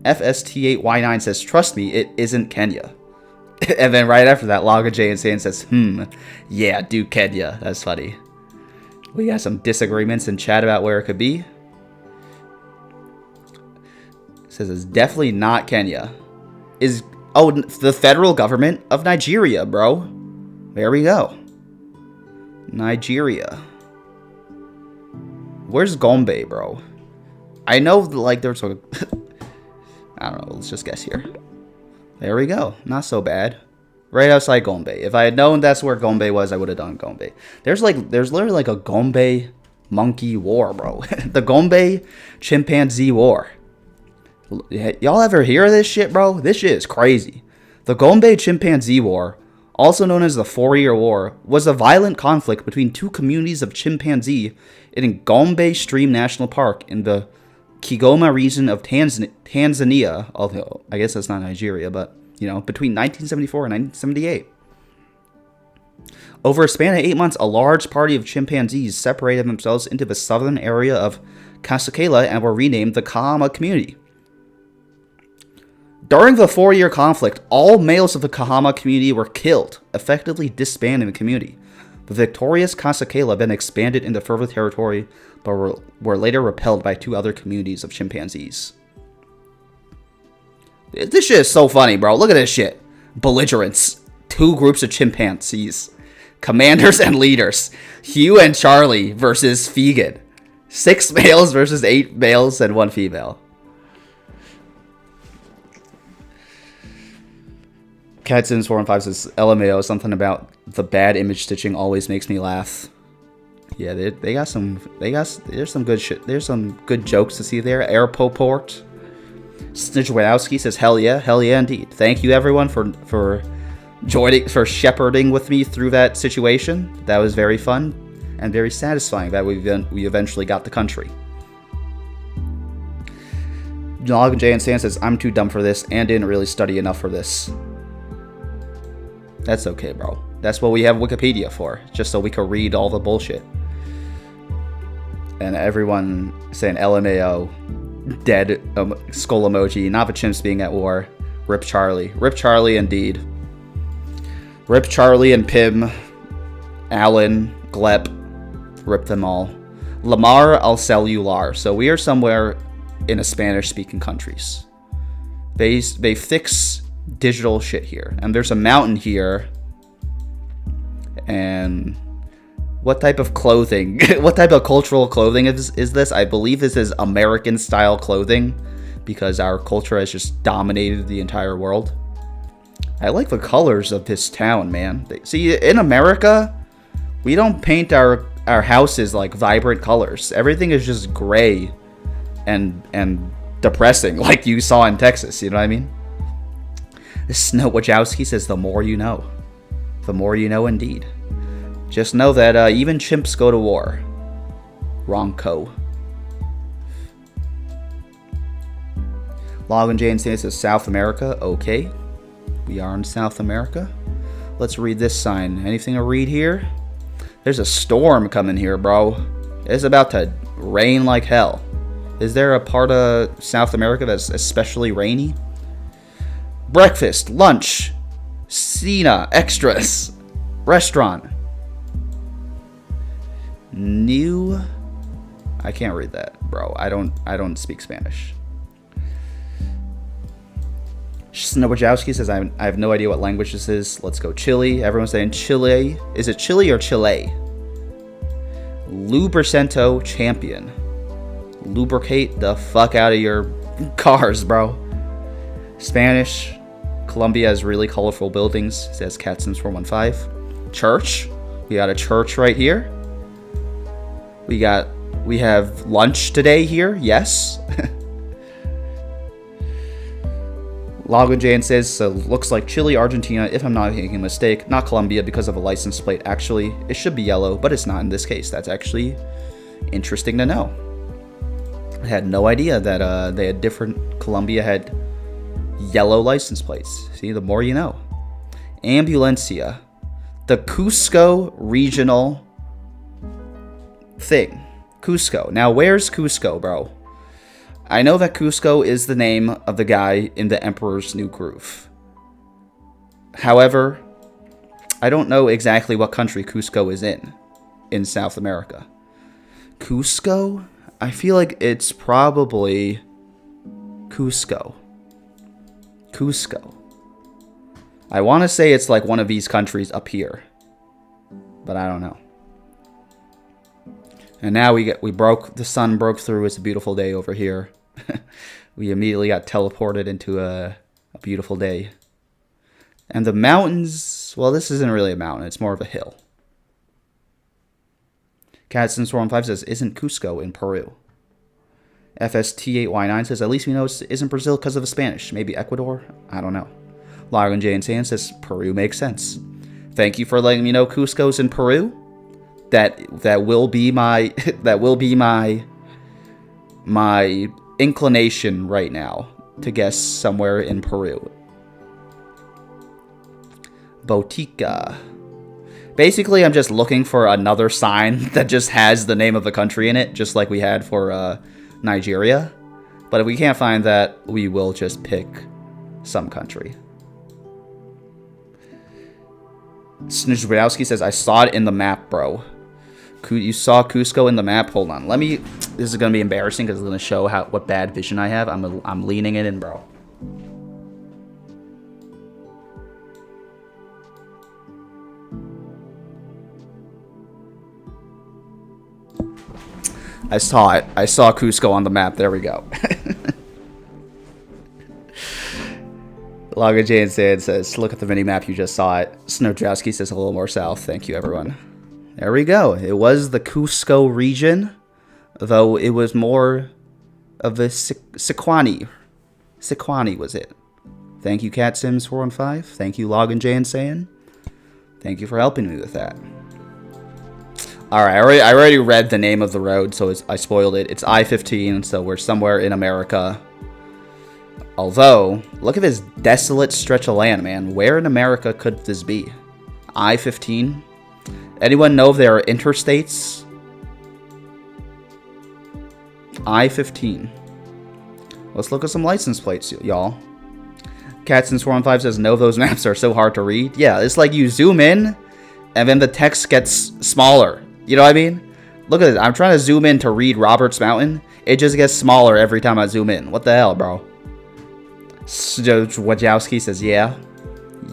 FST8Y9 says, trust me, it isn't Kenya. And then right after that, Logan J. Insane says, yeah, do Kenya. That's funny. We got some disagreements in chat about where it could be. It says it's definitely not Kenya. Oh, the federal government of Nigeria, bro. There we go. Nigeria. Where's Gombe, bro? I know, like, there's a... I don't know, let's just guess here. There we go. Not so bad. Right outside Gombe. If I had known that's where Gombe was, I would have done Gombe. There's literally like a Gombe monkey war, bro. The Gombe chimpanzee war. Y'all ever hear of this shit, bro? This shit is crazy. The Gombe chimpanzee war, also known as the 4-Year War, was a violent conflict between two communities of chimpanzee in Gombe Stream National Park in the Kigoma region of Tanzania, although I guess that's not Nigeria, but, you know, between 1974 and 1978. Over a span of 8 months, a large party of chimpanzees separated themselves into the southern area of Kasakela and were renamed the Kahama community. During the 4-year conflict, all males of the Kahama community were killed, effectively disbanding the community. The victorious Kasakela then expanded into further territory, but were later repelled by 2 other communities of chimpanzees. This shit is so funny, bro. Look at this shit. Belligerents. 2 groups of chimpanzees. Commanders and leaders. Hugh and Charlie versus Fegan. 6 males versus 8 males and 1 female. CatSims415 says, LMAO, something about the bad image stitching always makes me laugh. Yeah, there's some good shit. There's some good jokes to see there. Airpoport. Snidjwowski says, hell yeah indeed. Thank you everyone for shepherding with me through that situation. That was very fun and very satisfying that we eventually got the country. Logan J and Stan says, I'm too dumb for this and didn't really study enough for this. That's okay, bro. That's what we have Wikipedia for, just so we can read all the bullshit. And everyone saying LMAO, dead skull emoji, not the chimps being at war. Rip Charlie. Rip Charlie indeed. Rip Charlie and Pim, Alan, Glep, rip them all. Lamar al Celular. So we are somewhere in a Spanish-speaking countries. They fix digital shit here. And there's a mountain here. And what type of clothing, what type of cultural clothing is this? I believe this is American-style clothing because our culture has just dominated the entire world. I like the colors of this town, man. See, in America, we don't paint our houses like vibrant colors. Everything is just gray and depressing, like you saw in Texas. You know what I mean? Snow Wachowski says, the more you know. The more you know indeed. Just know that even chimps go to war. Wrongco. Logan Jane says South America. Okay. We are in South America. Let's read this sign. Anything to read here? There's a storm coming here, bro. It's about to rain like hell. Is there a part of South America that's especially rainy? Breakfast, lunch, cena, extras, restaurant. New. I can't read that, bro. I don't speak Spanish. Snowbajowski says, I have no idea what language this is. Let's go Chile. Everyone's saying Chile. Is it Chile or Chile? Lubricento champion. Lubricate the fuck out of your cars, bro. Spanish. Colombia has really colorful buildings, says CatSims415. Church. We got a church right here. We have lunch today here. Yes. Logan Jane says, so looks like Chile, Argentina, if I'm not making a mistake. Not Colombia because of a license plate. Actually, it should be yellow, but it's not in this case. That's actually interesting to know. I had no idea that they had different... Colombia had yellow license plates. See, the more you know. Ambulancia. The Cusco regional thing. Cusco. Now, where's Cusco, bro? I know that Cusco is the name of the guy in the Emperor's New Groove. However, I don't know exactly what country Cusco is in South America. Cusco? I feel like it's probably Cusco. Cusco. I want to say it's like one of these countries up here, but I don't know. And now the sun broke through. It's a beautiful day over here. We immediately got teleported into a beautiful day. And the mountains, well, this isn't really a mountain. It's more of a hill. Catsin's415 says, isn't Cusco in Peru? FST8Y9 says, at least we know it isn't Brazil because of the Spanish. Maybe Ecuador? I don't know. Logan J and San says, Peru makes sense. Thank you for letting me know Cusco's in Peru. That will be my my inclination right now to guess somewhere in Peru. Botica. Basically, I'm just looking for another sign that just has the name of the country in it, just like we had for Nigeria. But if we can't find that, we will just pick some country. Snizbrowski says, I saw it in the map, bro. You saw Cusco in the map? Hold on. This is going to be embarrassing because it's going to show what bad vision I have. I'm leaning it in, bro. I saw it. I saw Cusco on the map. There we go. Laga Jane says, look at the mini map. You just saw it. Snowdrowski says a little more south. Thank you, everyone. There we go. It was the Cusco region, though it was more of the Siquani. Siquani was it. Thank you, CatSims415. Thank you, Logan J and Sayin. Thank you for helping me with that. Alright, I already read the name of the road, so I spoiled it. It's I-15, so we're somewhere in America. Although, look at this desolate stretch of land, man. Where in America could this be? I-15? Anyone know if there are interstates? I-15. Let's look at some license plates, y'all. CatSims415 says, no, those maps are so hard to read. Yeah, it's like you zoom in, and then the text gets smaller. You know what I mean? Look at this. I'm trying to zoom in to read Roberts Mountain. It just gets smaller every time I zoom in. What the hell, bro? Wojciechowski says, yeah.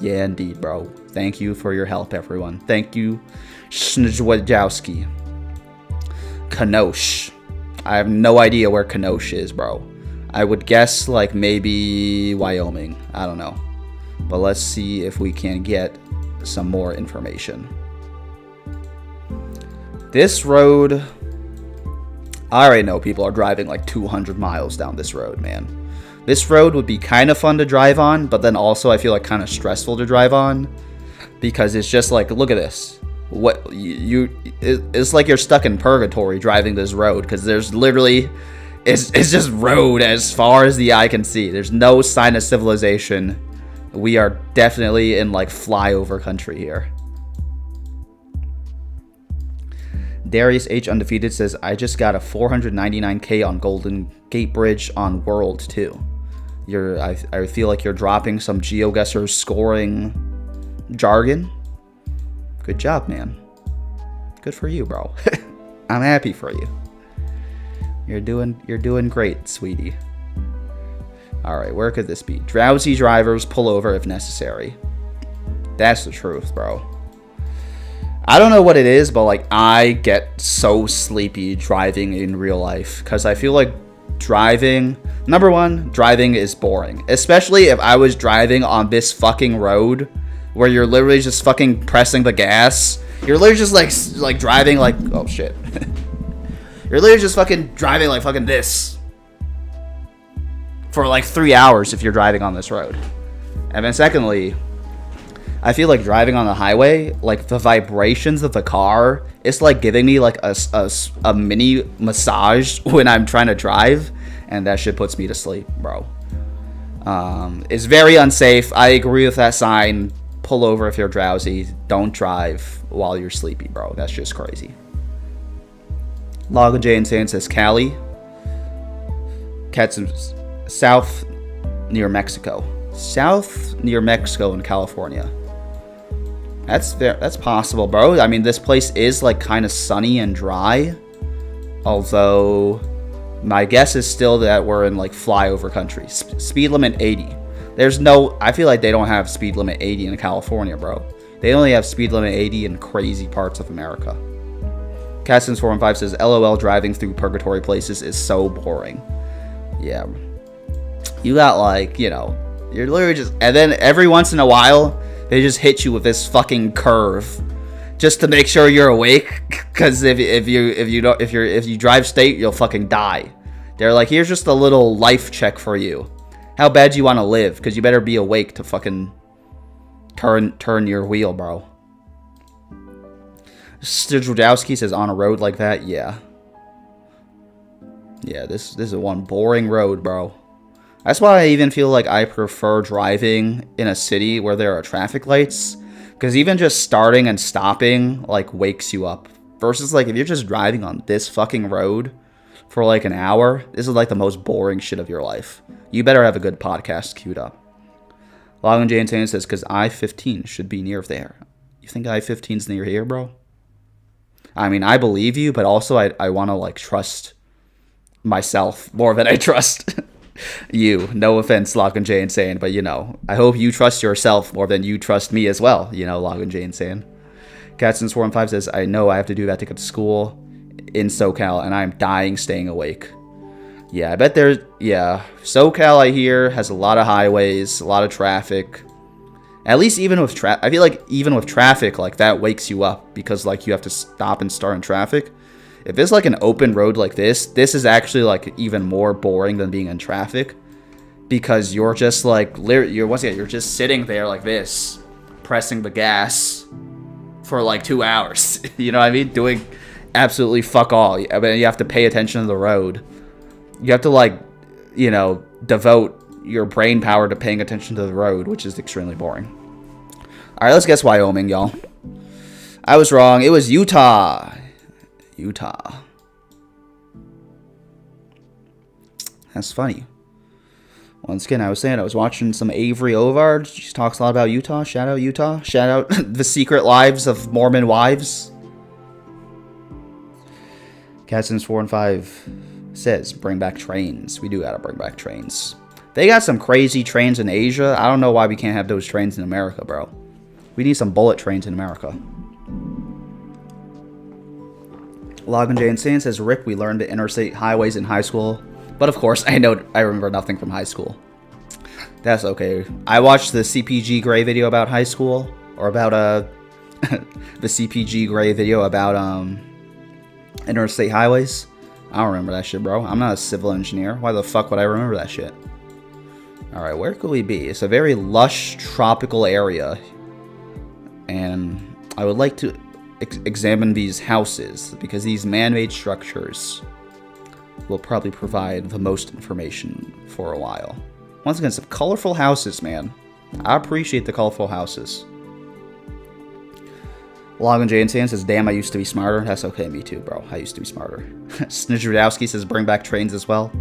Yeah, indeed, bro. Thank you for your help, everyone. Thank you, Wojciechowski. Kenosha. I have no idea where Kenosha is, bro. I would guess, like, maybe Wyoming. I don't know. But let's see if we can get some more information. This road... I already know people are driving like 200 miles down this road, man. This road would be kind of fun to drive on, but then also I feel like kind of stressful to drive on. Because it's just like, look at this. It's like you're stuck in purgatory driving this road, because there's literally... It's just road as far as the eye can see. There's no sign of civilization. We are definitely in like flyover country here. Darius H. Undefeated says, I just got a 499k on Golden Gate Bridge on World 2. I feel like you're dropping some GeoGuessr scoring jargon. Good job, man. Good for you, bro. I'm happy for you. You're doing great, sweetie. Alright, where could this be? Drowsy drivers pull over if necessary. That's the truth, bro. I don't know what it is, but like I get so sleepy driving in real life. Because I feel like driving... Number one, driving is boring. Especially if I was driving on this fucking road where you're literally just fucking pressing the gas. You're literally just like driving like... Oh shit. You're literally just fucking driving like fucking this. for like 3 hours if you're driving on this road. And then secondly, I feel like driving on the highway, like the vibrations of the car, it's like giving me like a mini massage when I'm trying to drive, and that shit puts me to sleep, bro. It's very unsafe. I agree with that sign. Pull over if you're drowsy. Don't drive while you're sleepy, bro. That's just crazy. Log of J Insane says Cali. Cats in south near Mexico. South near Mexico and California. That's possible, bro. I mean, this place is like kind of sunny and dry. Although my guess is still that we're in like flyover country. Speed limit 80. I feel like they don't have speed limit 80 in California, bro. They only have speed limit 80 in crazy parts of America. Castins415 says, LOL, driving through purgatory places is so boring. Yeah. You got like, you know, you're literally just, and then every once in a while, they just hit you with this fucking curve just to make sure you're awake. Because if you drive straight, you'll fucking die. They're like, here's just a little life check for you. How bad do you want to live? Because you better be awake to fucking turn your wheel, bro. Stridlowski says, on a road like that, yeah. Yeah, this is one boring road, bro. That's why I even feel like I prefer driving in a city where there are traffic lights. Because even just starting and stopping, like, wakes you up. Versus, like, if you're just driving on this fucking road for, like, an hour, this is, like, the most boring shit of your life. You better have a good podcast queued up. Logan J. Antonio says, because I-15 should be near there. You think I-15's near here, bro? I mean, I believe you, but also I want to, like, trust myself more than I trust you. No offense, Logan J. Insane, but, you know, I hope you trust yourself more than you trust me as well, you know, Logan J. Insane. Catson415 says, I know I have to do that to get to school in SoCal, and I'm dying staying awake. Yeah, I bet there's, yeah, SoCal, I hear, has a lot of highways, a lot of traffic. At least even with I feel like even with traffic, like, that wakes you up, because, like, you have to stop and start in traffic. If it's, like, an open road like this is actually, like, even more boring than being in traffic, because you're just, like, you're just sitting there like this, pressing the gas for, like, 2 hours. You know what I mean? Doing absolutely fuck all. I mean, you have to pay attention to the road. You have to, like, you know, devote your brain power to paying attention to the road, which is extremely boring. All right, let's guess Wyoming, y'all. I was wrong. It was Utah. Utah. That's funny. Once again, I was saying I was watching some Avery Ovard. She talks a lot about Utah. Shout out Utah. Shout out The Secret Lives of Mormon Wives. Catsins 4 and 5 says, bring back trains. We do gotta bring back trains. They got some crazy trains in Asia. I don't know why we can't have those trains in America, bro. We need some bullet trains in America. Logan J. Insane says, Rip, we learned the interstate highways in high school. But of course, I remember nothing from high school. That's okay. I watched the CPG Gray video about high school. Or about, the CPG Gray video about, interstate highways. I don't remember that shit, bro. I'm not a civil engineer. Why the fuck would I remember that shit? Alright, where could we be? It's a very lush, tropical area. And I would like to examine these houses, because these man-made structures will probably provide the most information for a while. Once again, some colorful houses, man. I appreciate the colorful houses. Logan J. Insane says, damn, I used to be smarter. That's okay, me too, bro. I used to be smarter. Snidrowski says, bring back trains as well.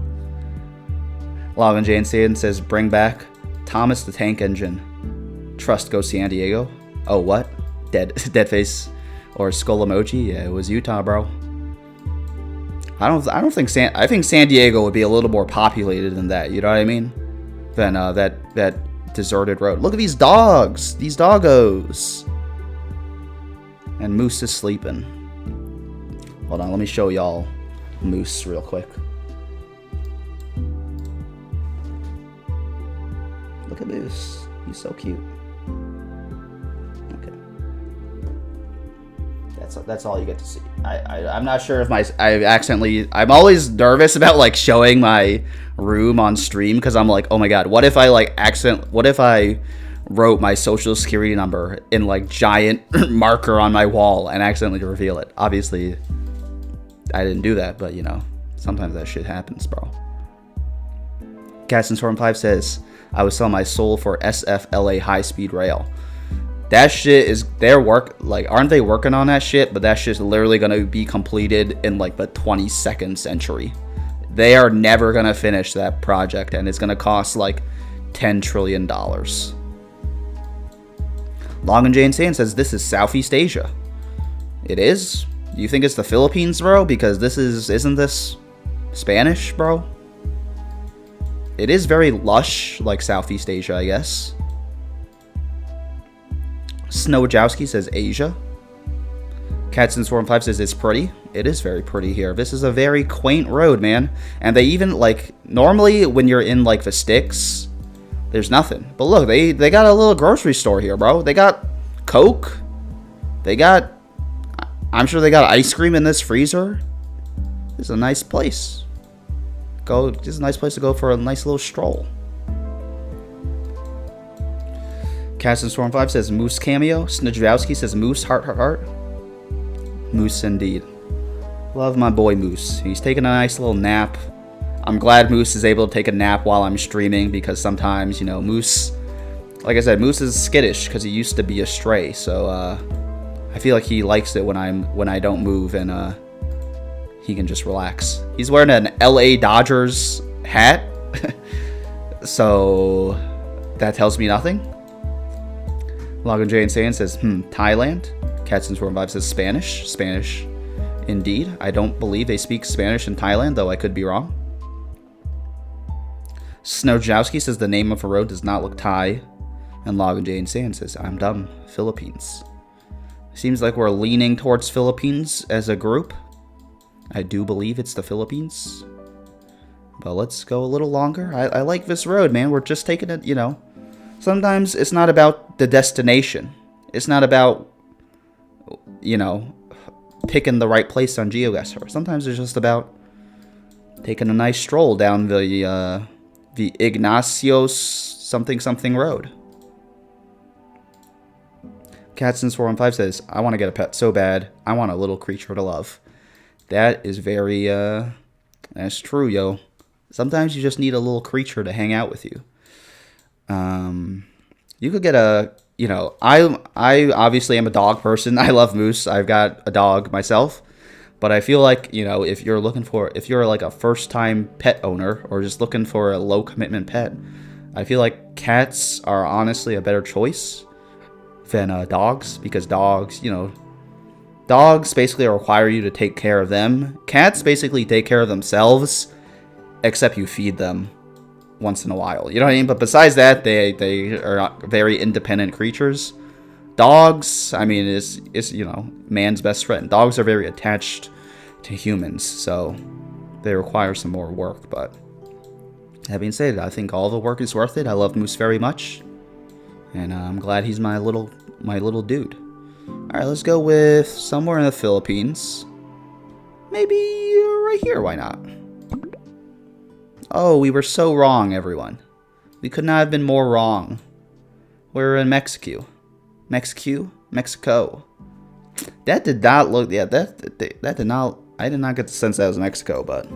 Logan J. Insane says, bring back Thomas the Tank Engine. Trust go San Diego. Oh, what? Dead face or skull emoji? Yeah, it was Utah, bro. I think San Diego would be a little more populated than that, you know what I mean? Than that deserted road. Look at these dogs! These doggos! And Moose is sleeping. Hold on, let me show y'all Moose real quick. Look at Moose. He's so cute. Okay. That's all you get to see. I'm not sure if I'm always nervous about like showing my room on stream because I'm like, oh my god, what if I wrote my social security number in like giant marker on my wall and accidentally reveal it. Obviously, I didn't do that, but you know, sometimes that shit happens, bro. Cats and Storm 5 says, I would sell my soul for SFLA high-speed rail. That shit is aren't they working on that shit? But that shit's literally gonna be completed in like the 22nd century. They are never gonna finish that project, and it's gonna cost like $10 trillion. Long and Jane Sand says this is Southeast Asia. It is? You think it's the Philippines, bro? Because isn't this Spanish, bro? It is very lush, like Southeast Asia, I guess. Snowjowski says Asia. Cats and Swarm 5 says it's pretty. It is very pretty here. This is a very quaint road, man. And they even, like, normally when you're in, like, the sticks, there's nothing. But look, they got a little grocery store here, bro. They got Coke. I'm sure they got ice cream in this freezer. This is a nice place. This is a nice place to go for a nice little stroll. Cast and Storm 5 says Moose cameo. Snajowski says Moose, heart, heart, heart. Moose indeed. Love my boy Moose. He's taking a nice little nap. I'm glad Moose is able to take a nap while I'm streaming because sometimes, you know, Moose, like I said, Moose is skittish because he used to be a stray. So I feel like he likes it when I don't move and he can just relax. He's wearing an LA Dodgers hat, so that tells me nothing. Logan J. Insane says, Thailand. Cats and Swarm Vibe says Spanish. Spanish, indeed. I don't believe they speak Spanish in Thailand, though I could be wrong. Snowjowski says the name of a road does not look Thai. And Logan J. Insane says, I'm dumb. Philippines. Seems like we're leaning towards Philippines as a group. I do believe it's the Philippines. But let's go a little longer. I like this road, man. We're just taking it, you know. Sometimes it's not about the destination. It's not about, you know, picking the right place on GeoGuessr. Sometimes it's just about taking a nice stroll down the Ignatios something road. Cats and Swarm 5 says, I want to get a pet so bad. I want a little creature to love. That is very, that's true, yo. Sometimes you just need a little creature to hang out with you. You could get I obviously am a dog person. I love Moose. I've got a dog myself. But I feel like, you know, if you're like a first-time pet owner or just looking for a low-commitment pet, I feel like cats are honestly a better choice than dogs. Because dogs, you know, dogs basically require you to take care of them. Cats basically take care of themselves, except you feed them once in a while. You know what I mean? But besides that, they are very independent creatures. Dogs, I mean, is you know, man's best friend. Dogs are very attached to humans, so they require some more work. But that being said, I think all the work is worth it. I love Moose very much, and I'm glad he's my little dude. All right, let's go with somewhere in the Philippines. Maybe right here. Why not? Oh, we were so wrong, everyone. We could not have been more wrong. We're in Mexico. Mexico. That did not look. Yeah, that did not. I did not get the sense that was Mexico, but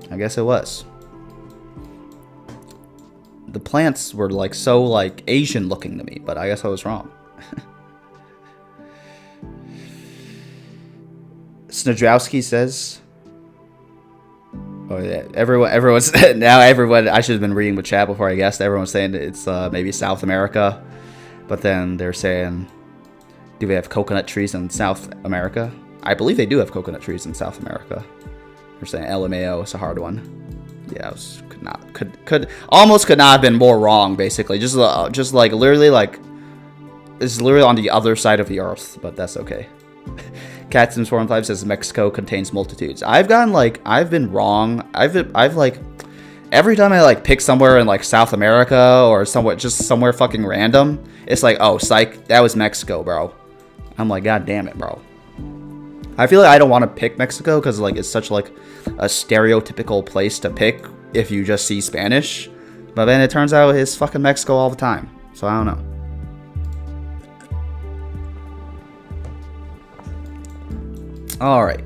I guess it was. The plants were like so like Asian looking to me, but I guess I was wrong. Snajowski says, oh yeah, everyone's now everyone. I should have been reading the chat before I guessed. Everyone's saying it's maybe South America, but then they're saying, do they have coconut trees in South America? I believe they do have coconut trees in South America. They're saying LMAO is a hard one. Yeah, almost could not have been more wrong. Basically, just like literally like it's literally on the other side of the earth, but that's okay. Cat Sims 415 says Mexico contains multitudes. I've been wrong. I've like every time I like pick somewhere in like South America or somewhere fucking random, it's like, oh psych, that was Mexico, bro. I'm like, god damn it, bro. I feel like I don't want to pick Mexico because like it's such like a stereotypical place to pick if you just see Spanish. But then it turns out it's fucking Mexico all the time. So I don't know. Alright.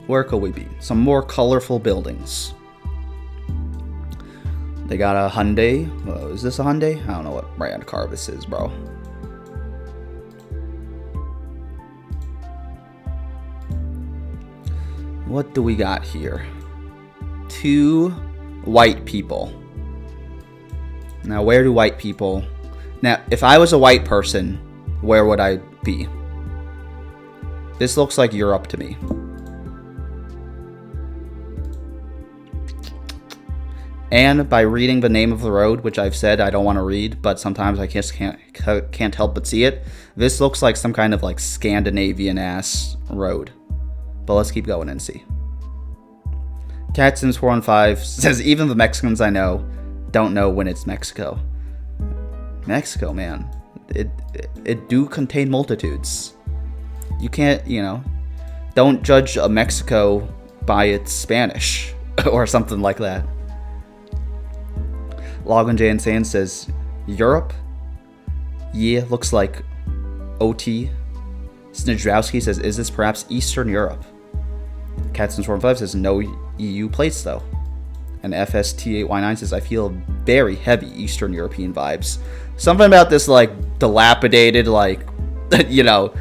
Where could we be? Some more colorful buildings. They got a Hyundai. Is this a Hyundai? I don't know what brand car this is, bro. What do we got here? 2 white people. Now, where do white people... Now, if I was a white person, where would I be? This looks like Europe to me. And by reading the name of the road, which I've said I don't want to read, but sometimes I just can't help but see it, this looks like some kind of like Scandinavian-ass road. But let's keep going and see. CatSims415 says, even the Mexicans I know don't know when it's Mexico. Mexico, man. It do contain multitudes. You can't, you know, don't judge a Mexico by its Spanish or something like that. Logan J. Insane says, Europe? Yeah, looks like OT. Snidrowski says, is this perhaps Eastern Europe? CatSims415 says, no EU plates though. And FST8Y9 says, I feel very heavy Eastern European vibes. Something about this, like, dilapidated, like, you know...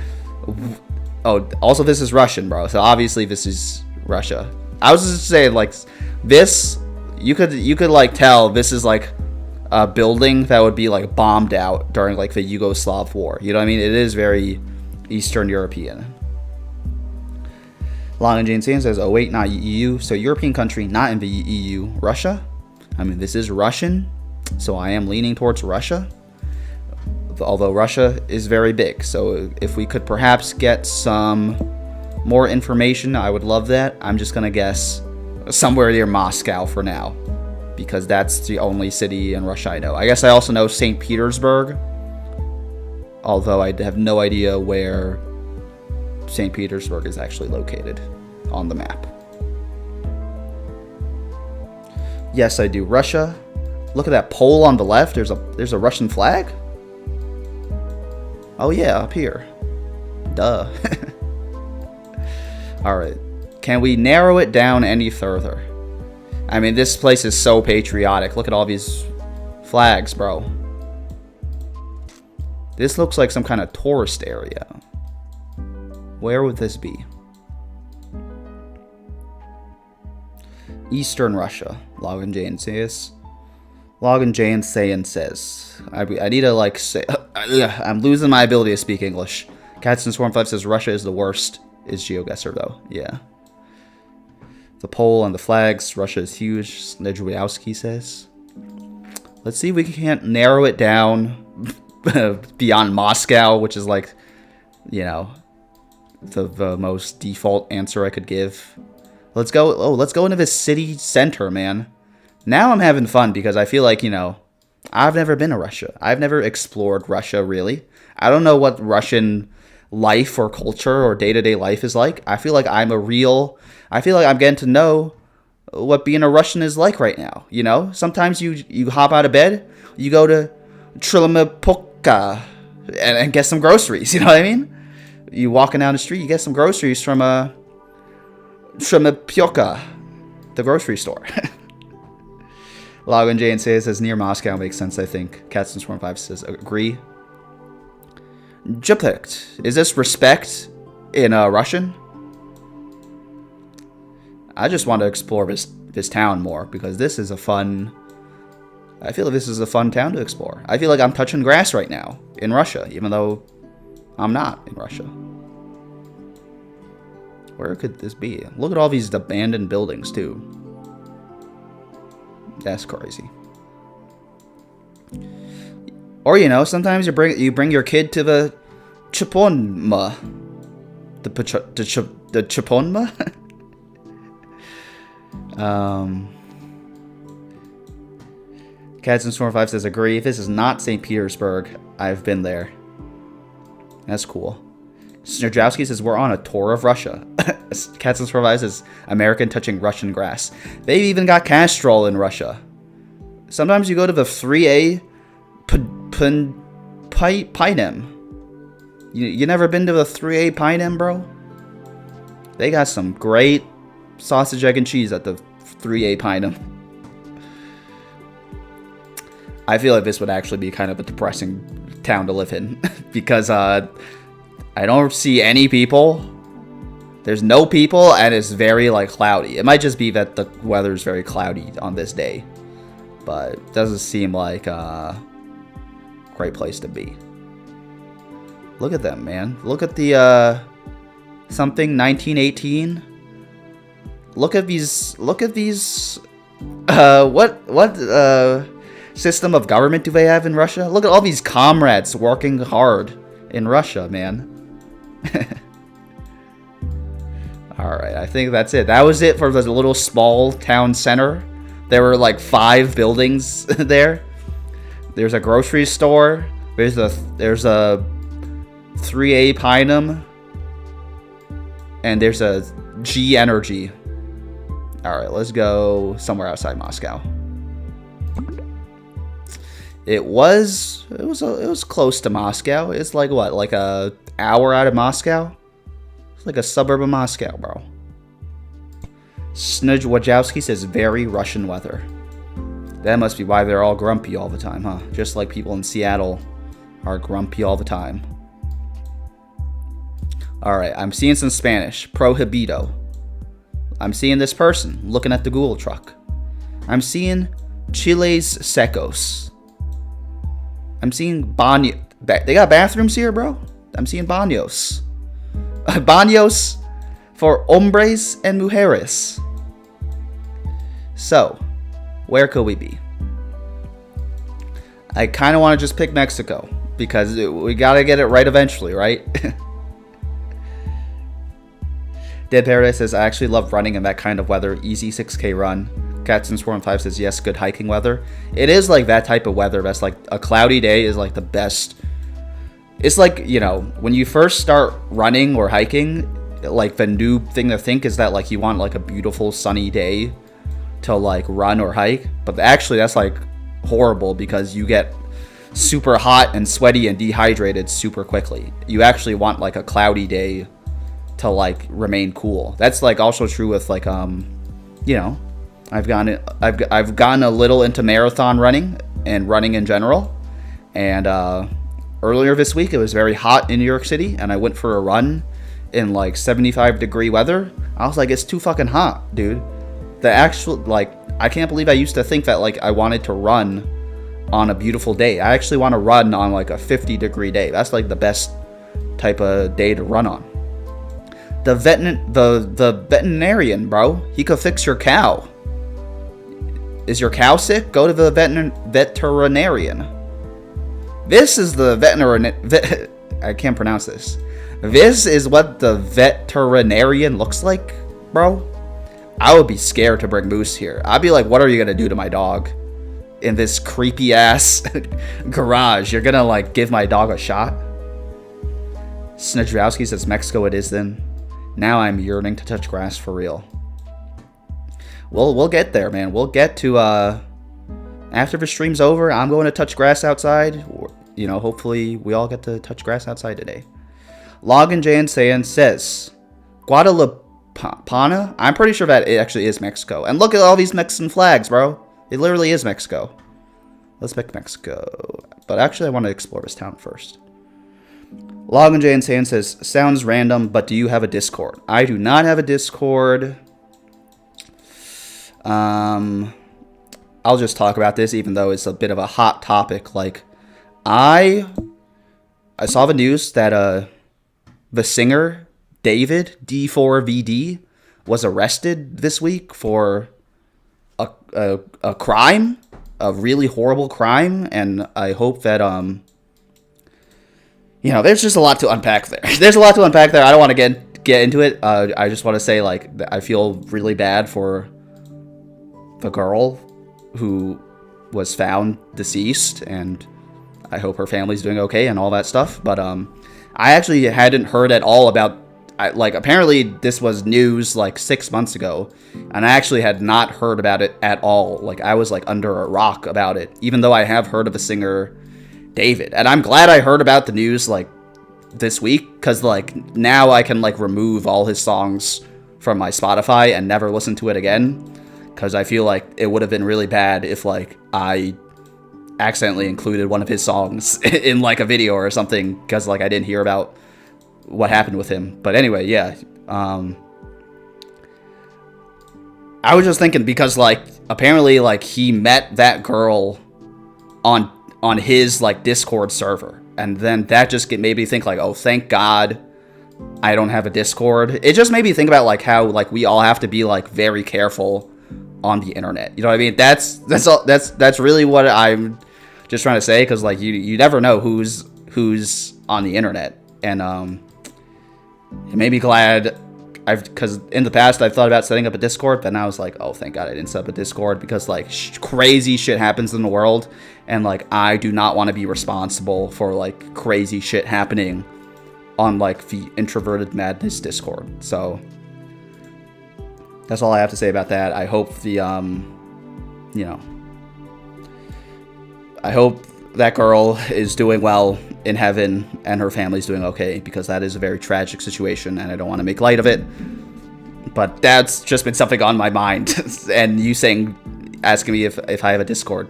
Oh, also this is Russian, bro. So obviously this is Russia. I was just saying, like, this... You could, like, tell this is, like, a building that would be, like, bombed out during, like, the Yugoslav War. You know what I mean? It is very Eastern European. Long and Jane says, oh wait, not EU. So European country, not in the EU. Russia? I mean, this is Russian, so I am leaning towards Russia. Although Russia is very big. So if we could perhaps get some more information, I would love that. I'm just going to guess somewhere near Moscow for now, because that's the only city in Russia I know. I guess I also know St. Petersburg, although I have no idea where St. Petersburg is actually located on the map. Yes, I do. Russia. Look at that pole on the left. There's a Russian flag. Oh yeah, up here. Duh. All right. Can we narrow it down any further? I mean, this place is so patriotic. Look at all these flags, bro. This looks like some kind of tourist area. Where would this be? Eastern Russia. Logan Jane says. Logan Jane says. I need to, like, say... I'm losing my ability to speak English. CatSims415 says Russia is the worst. Is GeoGuessr, though. Yeah. The pole and the flags. Russia is huge. Nedrowski says. Let's see if we can't narrow it down beyond Moscow, which is, like, you know, the most default answer I could give. Let's go. Oh, let's go into the city center, man. Now I'm having fun because I feel like, you know, I've never been to Russia. I've never explored Russia, really. I don't know what Russian life or culture or day-to-day life is like. I feel like I'm getting to know what being a Russian is like right now, you know? Sometimes you hop out of bed, you go to Trilimapoka and get some groceries, you know what I mean? You walking down the street, you get some groceries from Trilimapoka, the grocery store. Logan J says near Moscow makes sense, I think. CatSims415 says agree. Jupekt. Is this respect in Russian? I just want to explore this town more because this is a fun... I feel like this is a fun town to explore. I feel like I'm touching grass right now in Russia, even though I'm not in Russia. Where could this be? Look at all these abandoned buildings, too. That's crazy. Or, you know, sometimes you bring your kid to the Chiponma. The Chiponma? CatSims415 says agree. This is not St. Petersburg. I've been there. That's cool. Snurjowski says, we're on a tour of Russia. Katzen says, American touching Russian grass. They've even got Castrol in Russia. Sometimes you go to the 3A Pinem. You never been to the 3A Pinem, bro? They got some great sausage, egg, and cheese at the 3A Pinem. I feel like this would actually be kind of a depressing town to live in. Because I don't see any people. There's no people, and it's very, like, cloudy. It might just be that the weather's very cloudy on this day. But it doesn't seem like a great place to be. Look at them, man. Look at the, something 1918. Look at these, what system of government do they have in Russia? Look at all these comrades working hard in Russia, man. Alright, I think that's it. That was it for the little small town center. There were like 5 buildings there. There's a grocery store. There's a 3A Pinem. And there's a G Energy. Alright, let's go somewhere outside Moscow. It was close to Moscow. It's like what, like a hour out of Moscow? It's like a suburb of Moscow, bro. Snudge Wojowski says very Russian weather. That must be why they're all grumpy all the time, huh? Just like people in Seattle are grumpy all the time. Alright, I'm seeing some Spanish. Prohibido. I'm seeing this person looking at the Google truck. I'm seeing Chiles Secos. I'm seeing baño. They got bathrooms here, bro? I'm seeing baños. Baños for hombres and mujeres. So, where could we be? I kind of want to just pick Mexico because we got to get it right eventually, right? Dead Paradise says, I actually love running in that kind of weather. Easy 6K run. Cats and Swarm 5 says, yes, good hiking weather. It is like that type of weather. That's like a cloudy day is like the best. It's like, you know, when you first start running or hiking, like the new thing to think is that like you want like a beautiful sunny day to like run or hike. But actually that's like horrible because you get super hot and sweaty and dehydrated super quickly. You actually want like a cloudy day to like remain cool. That's like also true with like you know, I've gotten a little into marathon running and running in general. And earlier this week it was very hot in New York City and I went for a run in like 75-degree weather. I was like, it's too fucking hot, dude. The actual, like, I can't believe I used to think that like I wanted to run on a beautiful day. I actually want to run on like a 50-degree day. That's like the best type of day to run on. The veterinarian, bro. He could fix your cow. Is your cow sick? Go to the veterinarian. This is the veterinarian. I can't pronounce this. This is what the veterinarian looks like, bro. I would be scared to bring Moose here. I'd be like, what are you gonna do to my dog? In this creepy ass garage. You're gonna like give my dog a shot? Snedrowski says, Mexico it is then. Now I'm yearning to touch grass for real. We'll get there, man. We'll get to, after the stream's over, I'm going to touch grass outside. You know, hopefully we all get to touch grass outside today. Logan Jan Sayan says, Guadalupana? I'm pretty sure that it actually is Mexico. And look at all these Mexican flags, bro. It literally is Mexico. Let's pick Mexico. But actually, I want to explore this town first. Logan J. Insane says, sounds random, but do you have a Discord? I do not have a Discord. I'll just talk about this, even though it's a bit of a hot topic. Like, I saw the news that the singer David D4VD was arrested this week for a crime, a really horrible crime, and I hope that you know, there's just a lot to unpack there. There's a lot to unpack there. I don't want to get into it. I just want to say, like, I feel really bad for the girl who was found deceased, and I hope her family's doing okay and all that stuff. But I actually hadn't heard at all about, like, apparently this was news like 6 months ago, and I actually had not heard about it at all. Like, I was like under a rock about it, even though I have heard of the singer David. And I'm glad I heard about the news like this week, because like now I can like remove all his songs from my Spotify and never listen to it again, because I feel like it would have been really bad if like I accidentally included one of his songs in like a video or something, because like I didn't hear about what happened with him. But anyway, yeah, I was just thinking, because like apparently like he met that girl on his like Discord server, and then that just made me think like, oh, thank God I don't have a Discord. It just made me think about like how like we all have to be like very careful on the internet. You know what I mean? That's really what I'm just trying to say, because like you never know who's on the internet. And it made me glad because in the past I've thought about setting up a Discord, but now I was like, oh, thank God I didn't set up a Discord, because like crazy shit happens in the world, and like I do not want to be responsible for like crazy shit happening on like the Introverted Madness Discord. So that's all I have to say about that. I hope the I hope that girl is doing well in heaven and her family's doing okay, because that is a very tragic situation and I don't want to make light of it. But that's just been something on my mind. And you asking me if I have a Discord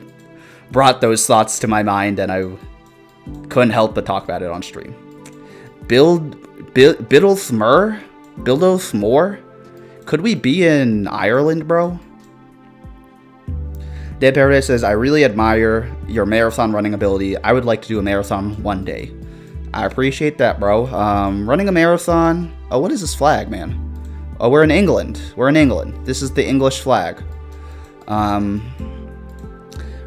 brought those thoughts to my mind, and I couldn't help but talk about it on stream. Biddlethmore? Could we be in Ireland, bro? Dead Paradise says, I really admire your marathon running ability. I would like to do a marathon one day. I appreciate that, bro. Running a marathon. Oh, what is this flag, man? Oh, we're in England. This is the English flag.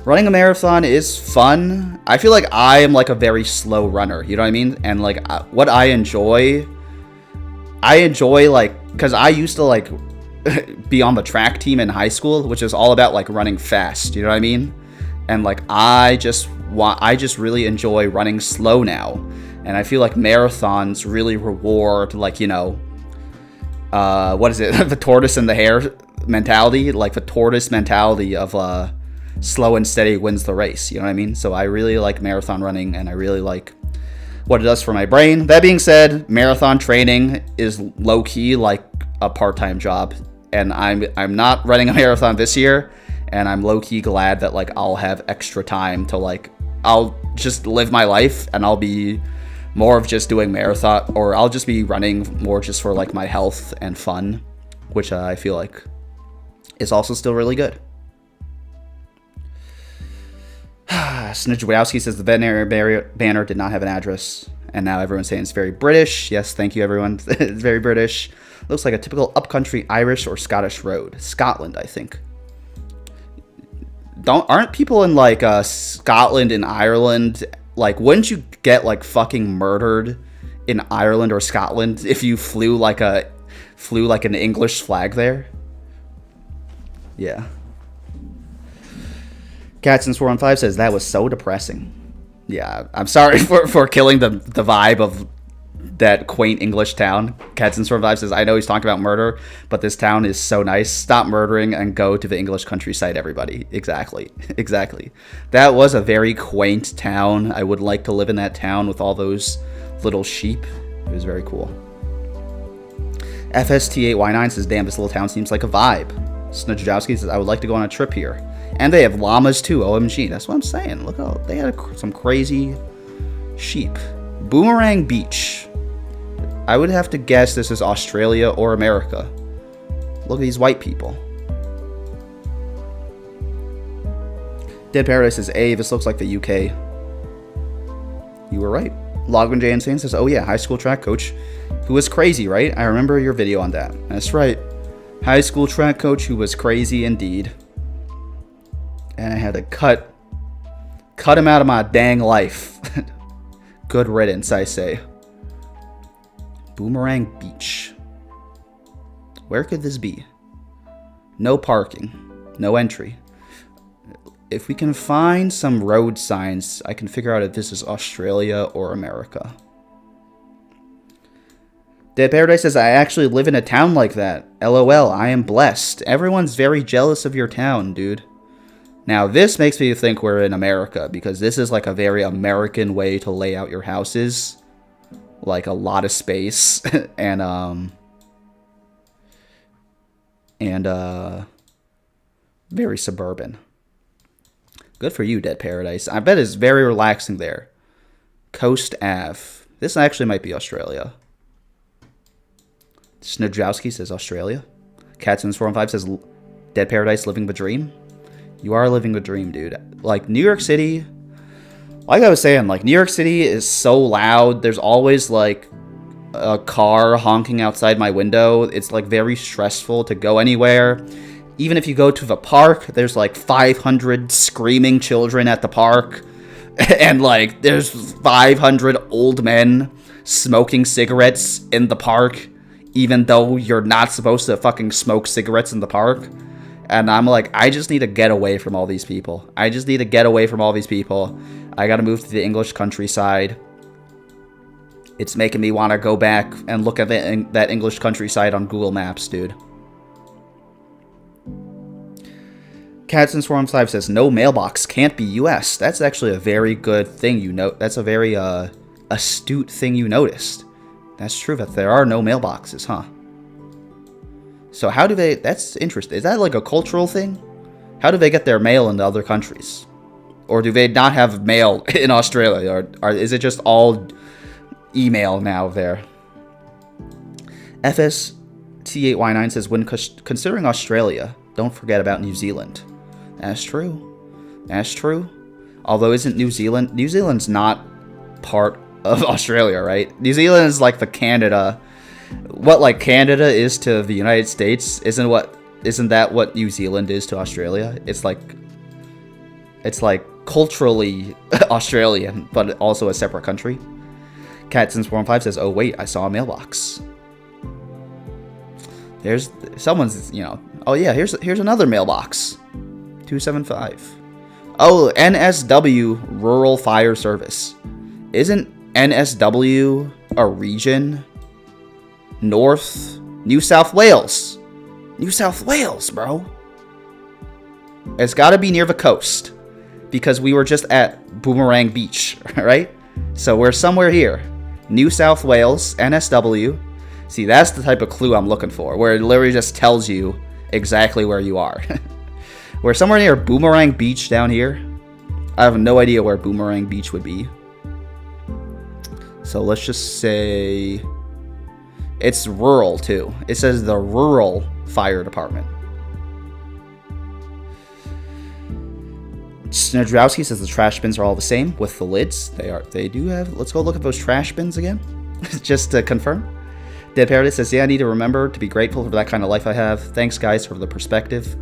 Running a marathon is fun. I feel like I am like a very slow runner. You know what I mean? And like what I enjoy like, because I used to like be on the track team in high school, which is all about like running fast, you know what I mean? And like I just really enjoy running slow now, and I feel like marathons really reward like, you know, what is it, the tortoise and the hare mentality, like the tortoise mentality of slow and steady wins the race, you know what I mean? So I really like marathon running, and I really like what it does for my brain. That being said, marathon training is low-key like a part-time job, and I'm not running a marathon this year, and I'm low-key glad that like I'll have extra time to like, I'll just live my life, and I'll be more of just doing marathon, or I'll just be running more just for like my health and fun, which I feel like is also still really good. Snidgewowski says the veterinary banner did not have an address, and now everyone's saying it's very British. Yes, thank you, everyone. It's very British. Looks like a typical upcountry Irish or Scottish road. Scotland, I think. Aren't people in like Scotland and Ireland, like, wouldn't you get like fucking murdered in Ireland or Scotland if you flew like an English flag there? Yeah. Catson415 says that was so depressing. Yeah, I'm sorry for killing the vibe of that quaint English town. Catson415 says, I know he's talking about murder, but this town is so nice. Stop murdering and go to the English countryside, everybody. Exactly. That was a very quaint town. I would like to live in that town with all those little sheep. It was very cool. FST8Y9 says, damn, this little town seems like a vibe. Snudjowski says, I would like to go on a trip here. And they have llamas too, OMG. That's what I'm saying. Look, they had some crazy sheep. Boomerang Beach. I would have to guess this is Australia or America. Look at these white people. Dead Paradise says, A, this looks like the UK. You were right. Logman J. Insane says, oh yeah, high school track coach who was crazy, right? I remember your video on that. That's right. High school track coach who was crazy indeed. And I had to cut him out of my dang life. Good riddance, I say. Boomerang Beach. Where could this be? No parking. No entry. If we can find some road signs, I can figure out if this is Australia or America. Dead Paradise says, I actually live in a town like that. LOL, I am blessed. Everyone's very jealous of your town, dude. Now, this makes me think we're in America, because this is like a very American way to lay out your houses. Like a lot of space, and very suburban. Good for you, Dead Paradise. I bet it's very relaxing there. Coast Ave. This actually might be Australia. Snodrowski says Australia. Catsin415 says Dead Paradise living the dream. You are living the dream, dude. Like, New York City, like I was saying, like, New York City is so loud. There's always, like, a car honking outside my window. It's, like, very stressful to go anywhere. Even if you go to the park, there's, like, 500 screaming children at the park. And, like, there's 500 old men smoking cigarettes in the park, even though you're not supposed to fucking smoke cigarettes in the park. And I'm like, I just need to get away from all these people. I just need to get away from all these people. I gotta move to the English countryside. It's making me want to go back and look at that English countryside on Google Maps, dude. Catsin415 says, no mailbox can't be US. That's actually a very good thing you know. That's a very astute thing you noticed. That's true that there are no mailboxes, huh? So how do they... That's interesting. Is that like a cultural thing? How do they get their mail into other countries? Or do they not have mail in Australia? Or is it just all email now there? FST8Y9 says, when considering Australia, don't forget about New Zealand. That's true. That's true. Although isn't New Zealand... New Zealand's not part of Australia, right? New Zealand is like the Canada... What, like, Canada is to the United States, isn't that what New Zealand is to Australia? It's like culturally Australian, but also a separate country. Catsin415 says, oh wait, I saw a mailbox. There's someone's, you know, oh yeah, here's another mailbox. 275. Oh, NSW Rural Fire Service. Isn't NSW a region? North New South Wales. New South Wales, bro. It's got to be near the coast, because we were just at Boomerang Beach, right? So we're somewhere here. New South Wales, NSW. See, that's the type of clue I'm looking for, where it literally just tells you exactly where you are. We're somewhere near Boomerang Beach down here. I have no idea where Boomerang Beach would be. So let's just say... It's rural, too. It says the Rural Fire Department. Snodrowski says the trash bins are all the same with the lids. They do have... Let's go look at those trash bins again. Just to confirm. Dead Paradise says, yeah, I need to remember to be grateful for that kind of life I have. Thanks, guys, for the perspective.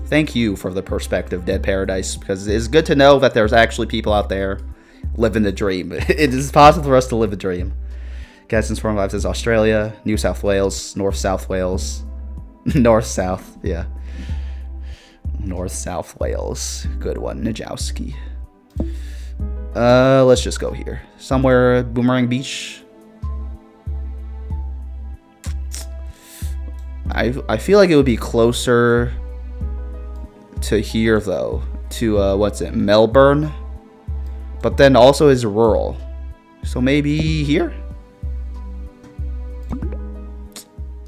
Thank you for the perspective, Dead Paradise, because it's good to know that there's actually people out there living the dream. It is possible for us to live a dream. Catsin415 says Australia, New South Wales, North South Wales. North-South, yeah. North South Wales. Good one, Najowski. Let's just go here. Somewhere, Boomerang Beach. I feel like it would be closer to here, though. To, what's it, Melbourne? But then also is rural. So maybe here?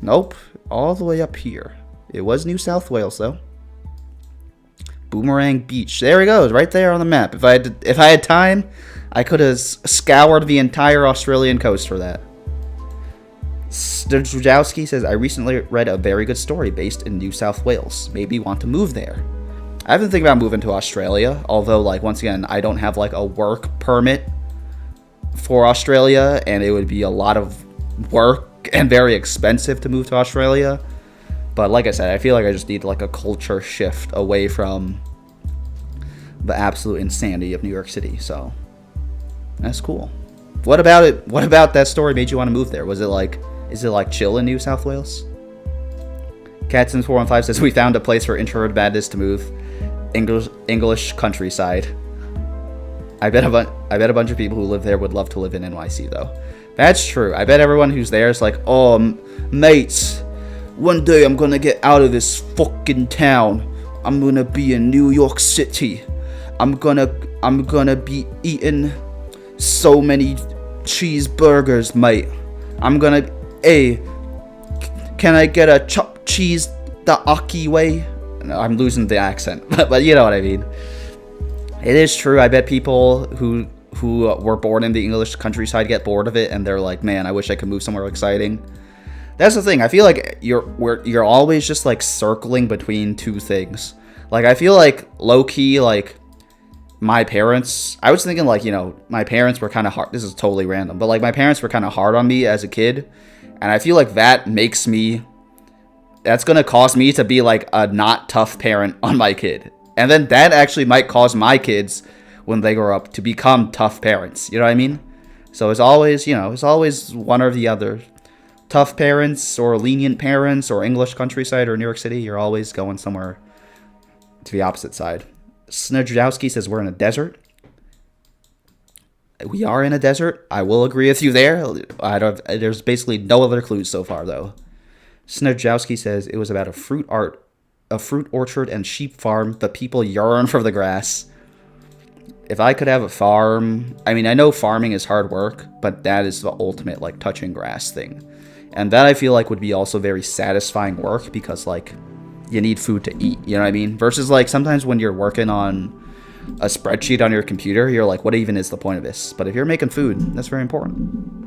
Nope, all the way up here. It was New South Wales, though. Boomerang Beach. There it goes, right there on the map. If I had time, I could have scoured the entire Australian coast for that. Stojowski says, I recently read a very good story based in New South Wales. Maybe want to move there. I've been thinking about moving to Australia, although, like, once again, I don't have, like, a work permit for Australia, and it would be a lot of work and very expensive to move to Australia. But like I said, I feel like I just need like a culture shift away from the absolute insanity of New York City. So that's cool. What about it? What about that story made you want to move there? Was it like, is it like chill in New South Wales? Catsin415 says we found a place for introverted madness to move. English countryside. I bet a bunch of people who live there would love to live in NYC though. That's true. I bet everyone who's there is like, oh, mates, one day I'm gonna get out of this fucking town. I'm gonna be in New York City. I'm gonna be eating so many cheeseburgers, mate. Hey, can I get a chopped cheese the Aki way? No, I'm losing the accent, but you know what I mean. It is true. I bet people who were born in the English countryside get bored of it, and they're like, man, I wish I could move somewhere exciting. That's the thing. I feel like you're always just like circling between two things. Like, I feel like low key, like my parents, I was thinking like, you know, my parents were kind of hard. This is totally random, but like my parents were kind of hard on me as a kid. And I feel like that's going to cause me to be like a not tough parent on my kid. And then that actually might cause my kids, when they grow up, to become tough parents. You know what I mean? So it's always, you know, it's always one or the other. Tough parents or lenient parents or English countryside or New York City. You're always going somewhere to the opposite side. Snudrowski says we're in a desert. We are in a desert. I will agree with you there. There's basically no other clues so far, though. Snudrowski says it was about a fruit orchard and sheep farm, but people yearn for the grass. If I could have a farm, I mean, I know farming is hard work, but that is the ultimate, like, touching grass thing. And that I feel like would be also very satisfying work, because, like, you need food to eat, you know what I mean? Versus, like, sometimes when you're working on a spreadsheet on your computer, you're like, what even is the point of this? But if you're making food, that's very important.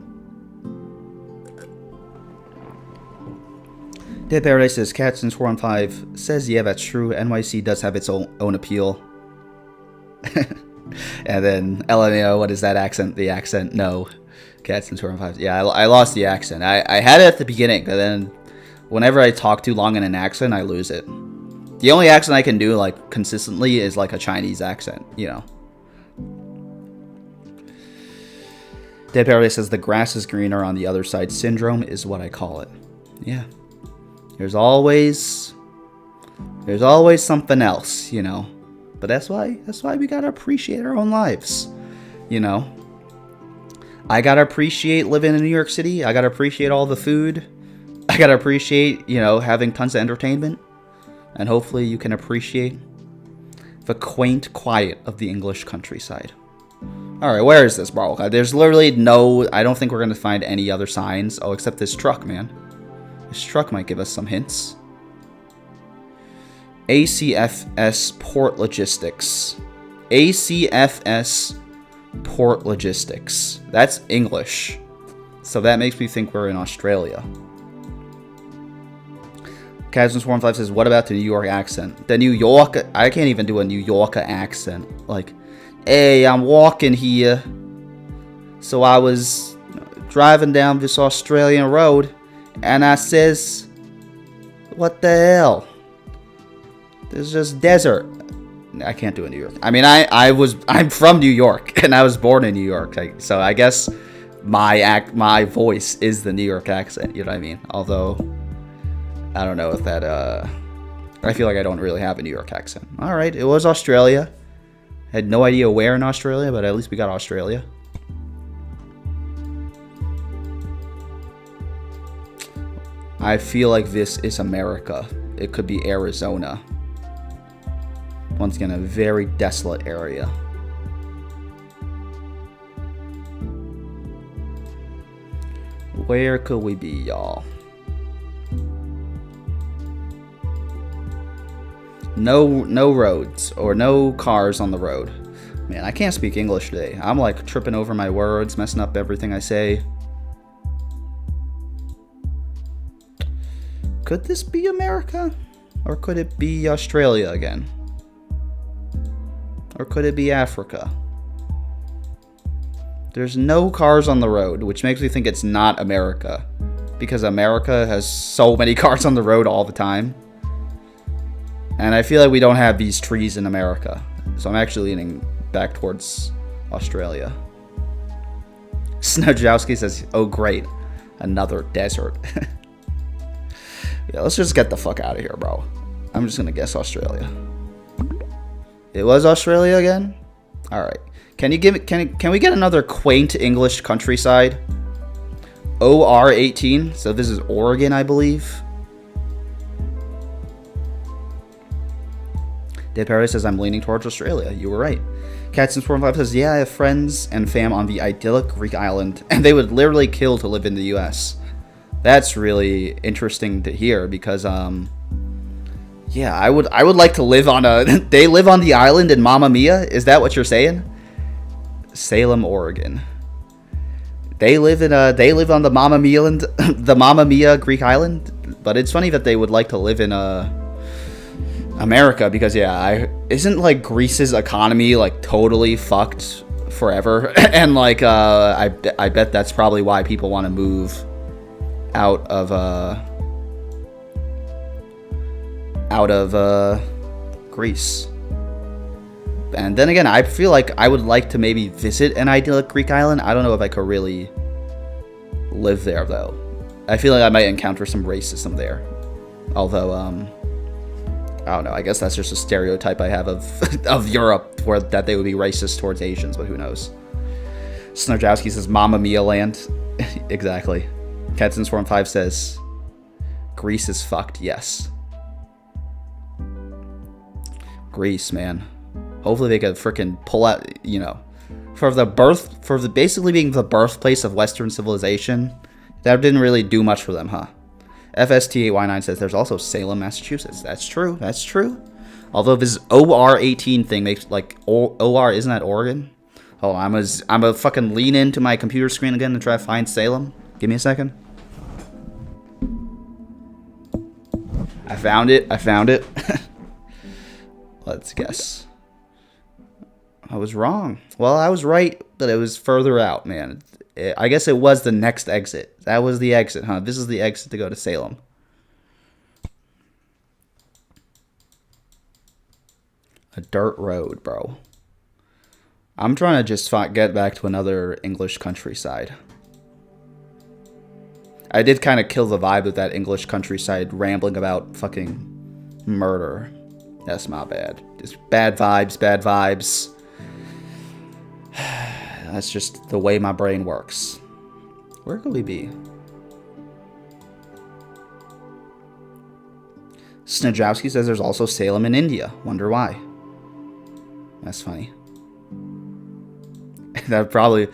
Dead Paradise says, Cat since 415 says, yeah, that's true. NYC does have its own appeal. And then LMAO, what is that accent? The accent? No. Cat since 415. Yeah, I lost the accent. I had it at the beginning, but then whenever I talk too long in an accent, I lose it. The only accent I can do, like, consistently is, like, a Chinese accent, you know. Dead Paradise says, the grass is greener on the other side. Syndrome is what I call it. Yeah. There's always something else, you know. But that's why we gotta appreciate our own lives, you know. I gotta appreciate living in New York City. I gotta appreciate all the food. I gotta appreciate, you know, having tons of entertainment. And hopefully you can appreciate the quaint quiet of the English countryside. Alright, where is this, bro? There's literally no... I don't think we're going to find any other signs. Oh, except this truck, man. This truck might give us some hints. ACFS Port Logistics. ACFS Port Logistics. That's English. So that makes me think we're in Australia. Casms45 says, what about the New York accent? The New York... I can't even do a New Yorker accent. Like, hey, I'm walking here. So I was driving down this Australian road, and I says, what the hell? There's just desert. I can't do a New York. I mean, I'm from New York, and I was born in New York. So I guess my voice is the New York accent. You know what I mean? Although... I don't know if that, I feel like I don't really have a New York accent. Alright, it was Australia. Had no idea where in Australia, but at least we got Australia. I feel like this is America. It could be Arizona. Once again, a very desolate area. Where could we be, y'all? No roads or no cars on the road. Man, I can't speak English today. I'm like tripping over my words, messing up everything I say. Could this be America? Or could it be Australia again? Or could it be Africa? There's no cars on the road, which makes me think it's not America. Because America has so many cars on the road all the time. And I feel like we don't have these trees in America. So I'm actually leaning back towards Australia. Snowjowski says, oh great, another desert. Yeah, let's just get the fuck out of here, bro. I'm just gonna guess Australia. It was Australia again? Alright. Can we get another quaint English countryside? OR18. So this is Oregon, I believe. Dead Paradise says, I'm leaning towards Australia. You were right. Catson45 says, yeah, I have friends and fam on the idyllic Greek island, and they would literally kill to live in the US. That's really interesting to hear because, yeah, I would like to live on a... They live on the island in Mamma Mia? Is that what you're saying? Salem, Oregon. They live on the Mamma Mia the Mamma Mia Greek island, but it's funny that they would like to live in America because isn't like Greece's economy like totally fucked forever, and like I bet that's probably why people want to move out of Greece. And then again, I feel like I would like to maybe visit an idyllic Greek island. I don't know if I could really live there, though. I feel like I might encounter some racism there. Although, I don't know. I guess that's just a stereotype I have of Europe, where that they would be racist towards Asians, but who knows. Snarjowski says, Mamma Mia land. Exactly. Catson Swarm 5 says, Greece is fucked, yes. Greece, man. Hopefully they could freaking pull out, for basically being the birthplace of Western civilization. That didn't really do much for them, huh? FST8Y9 says there's also Salem, Massachusetts. That's true. That's true. Although this OR18 thing makes like OR, isn't that Oregon? Oh, I'm a fucking lean into my computer screen again to try to find Salem. Give me a second. I found it. Let's guess. I was wrong. Well, I was right, but it was further out, man. I guess it was the next exit. That was the exit, huh? This is the exit to go to Salem. A dirt road, bro. I'm trying to just get back to another English countryside. I did kind of kill the vibe of that English countryside rambling about fucking murder. That's my bad. Just bad vibes, bad vibes. That's just the way my brain works. Where could we be? Snajowski says there's also Salem in India. Wonder why. That's funny. That probably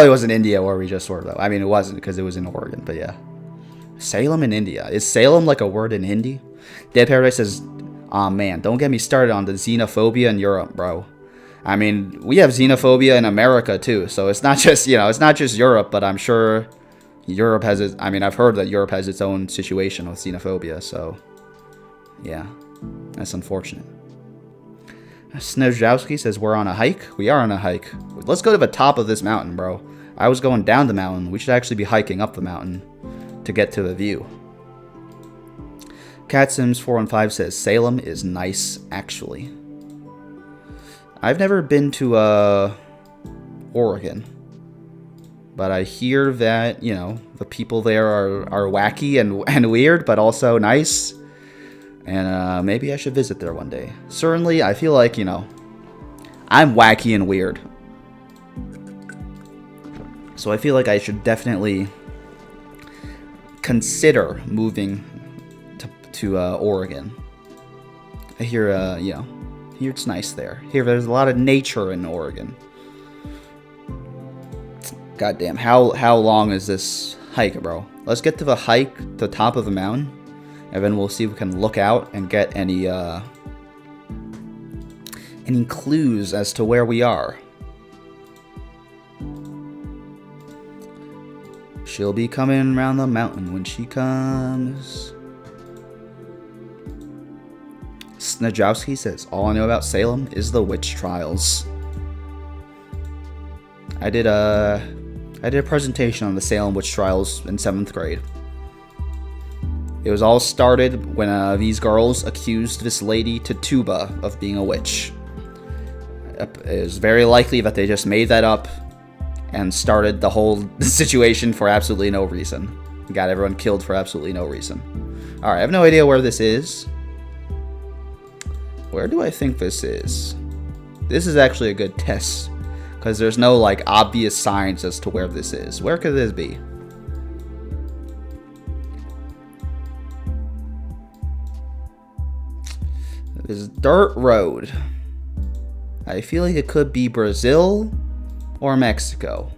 wasn't India where we just were, though. I mean, it wasn't because it was in Oregon, but yeah. Salem in India. Is Salem like a word in Hindi? Dead Paradise says, aw, man, don't get me started on the xenophobia in Europe, bro. I mean, we have xenophobia in America, too. So it's not just, it's not just Europe, but I'm sure Europe has its... I mean, I've heard that Europe has its own situation with xenophobia, so... yeah, that's unfortunate. Snezhowski says we're on a hike. We are on a hike. Let's go to the top of this mountain, bro. I was going down the mountain. We should actually be hiking up the mountain to get to the view. CatSims415 says Salem is nice, actually. I've never been to Oregon, but I hear that the people there are wacky and weird, but also nice. And maybe I should visit there one day. Certainly, I feel like, I'm wacky and weird. So I feel like I should definitely consider moving to Oregon. I hear, here it's nice there. Here, there's a lot of nature in Oregon. Goddamn, how long is this hike, bro? Let's get to the hike, the top of the mountain. And then we'll see if we can look out and get any clues as to where we are. She'll be coming around the mountain when she comes. Snajowski says, all I know about Salem is the witch trials. I did a presentation on the Salem witch trials in 7th grade. It was all started when these girls accused this lady Tituba of being a witch. It was very likely that they just made that up and started the whole situation for absolutely no reason. Got everyone killed for absolutely no reason. Alright, I have no idea where this is. Where do I think this is? This is actually a good test, because there's no obvious signs as to where this is. Where could this be? This dirt road. I feel like it could be Brazil or Mexico.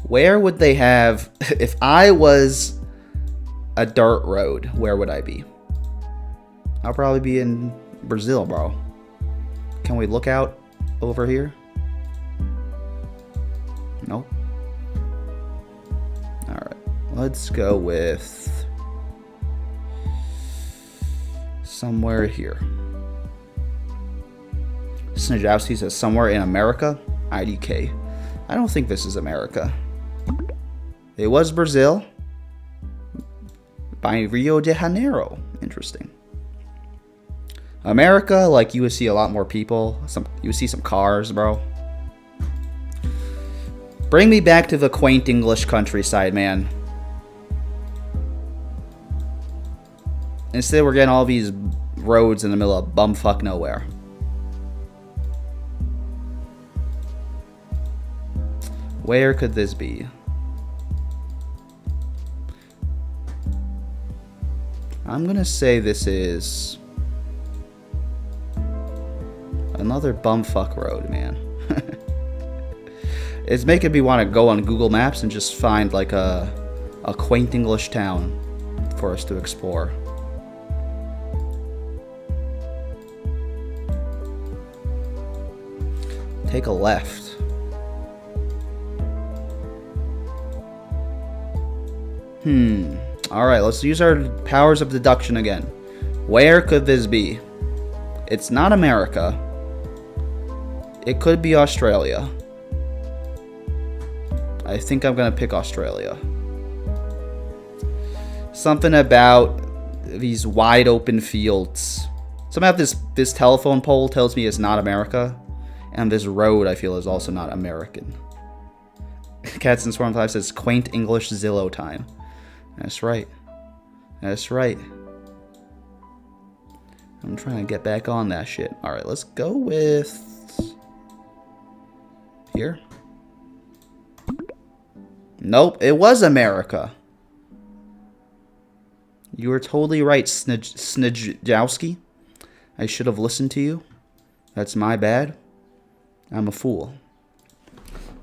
Where would they have... If I was a dirt road, where would I be? I'll probably be in Brazil, bro. Can we look out over here? Nope. Alright. Let's go with... somewhere here. Snajowski says somewhere in America? IDK. I don't think this is America. It was Brazil. By Rio de Janeiro. Interesting. America, like, you would see a lot more people. You would see some cars, bro. Bring me back to the quaint English countryside, man. Instead, we're getting all these roads in the middle of bumfuck nowhere. Where could this be? I'm gonna say this is another bumfuck road, man. It's making me want to go on Google Maps and just find like a quaint English town for us to explore. Take a left. Alright, let's use our powers of deduction again. Where could this be? It's not America. It could be Australia. I think I'm gonna pick Australia. Something about these wide open fields. Somehow this telephone pole tells me it's not America. And this road, I feel, is also not American. Cats and Swarm 5 says, quaint English Zillow time. That's right. That's right. I'm trying to get back on that shit. Alright, let's go with... here. Nope, it was America. You were totally right, Snajowski. I should have listened to you. That's my bad. I'm a fool.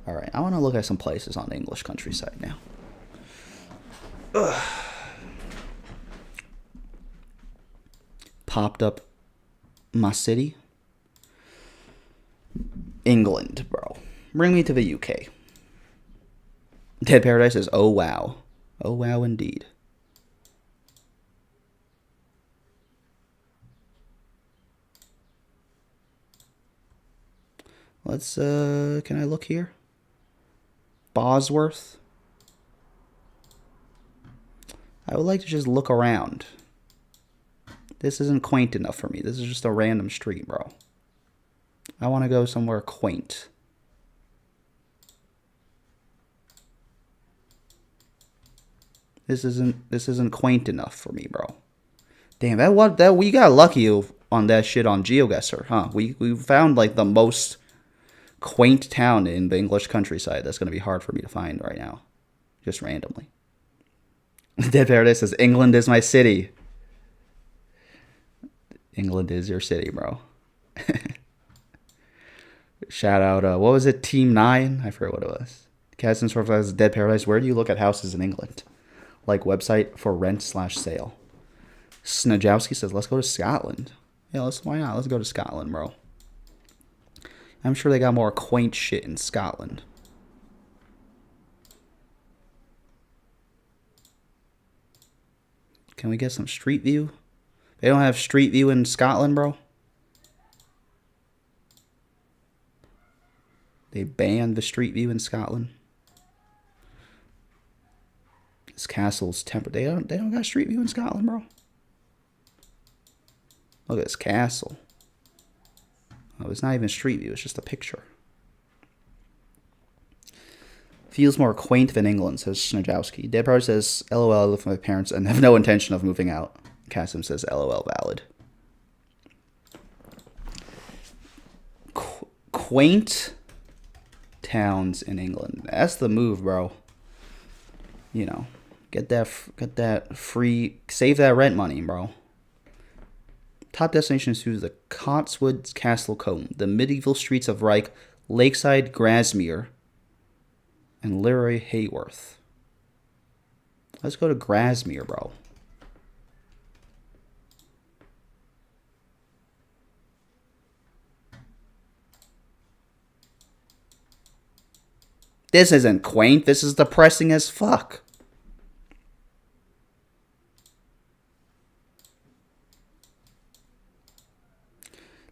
Alright, I want to look at some places on the English countryside now. Ugh. Popped up my city. England, bro. Bring me to the UK. Dead Paradise says, oh wow. Oh wow indeed. Let's, can I look here? Bosworth. I would like to just look around. This isn't quaint enough for me. This is just a random street, bro. I want to go somewhere quaint. This isn't quaint enough for me, bro. Damn, we got lucky on that shit on GeoGuessr, huh? We found like the most quaint town in the English countryside. That's going to be hard for me to find right now. Just randomly. Dead Paradise says, England is my city. England is your city, bro. Shout out, what was it? Team 9? I forget what it was. Cats and Swarf says, Dead Paradise, where do you look at houses in England? Like website for rent/sale. Snajowski says, let's go to Scotland. Yeah, why not? Let's go to Scotland, bro. I'm sure they got more quaint shit in Scotland. Can we get some street view? They don't have street view in Scotland, bro. They banned the street view in Scotland. This castle's tempered. They don't got street view in Scotland, bro. Look at this castle. Oh, it's not even street view. It's just a picture. Feels more quaint than England, says Snajowski. Deadpower says, LOL, I live with my parents and have no intention of moving out. Kasim says, LOL, valid. Quaint towns in England. That's the move, bro. You know, Get that free, save that rent money, bro. Top destinations to the Cotswolds Castle Combe, the medieval streets of Reich, Lakeside Grasmere, and Leroy Hayworth. Let's go to Grasmere, bro. This isn't quaint. This is depressing as fuck.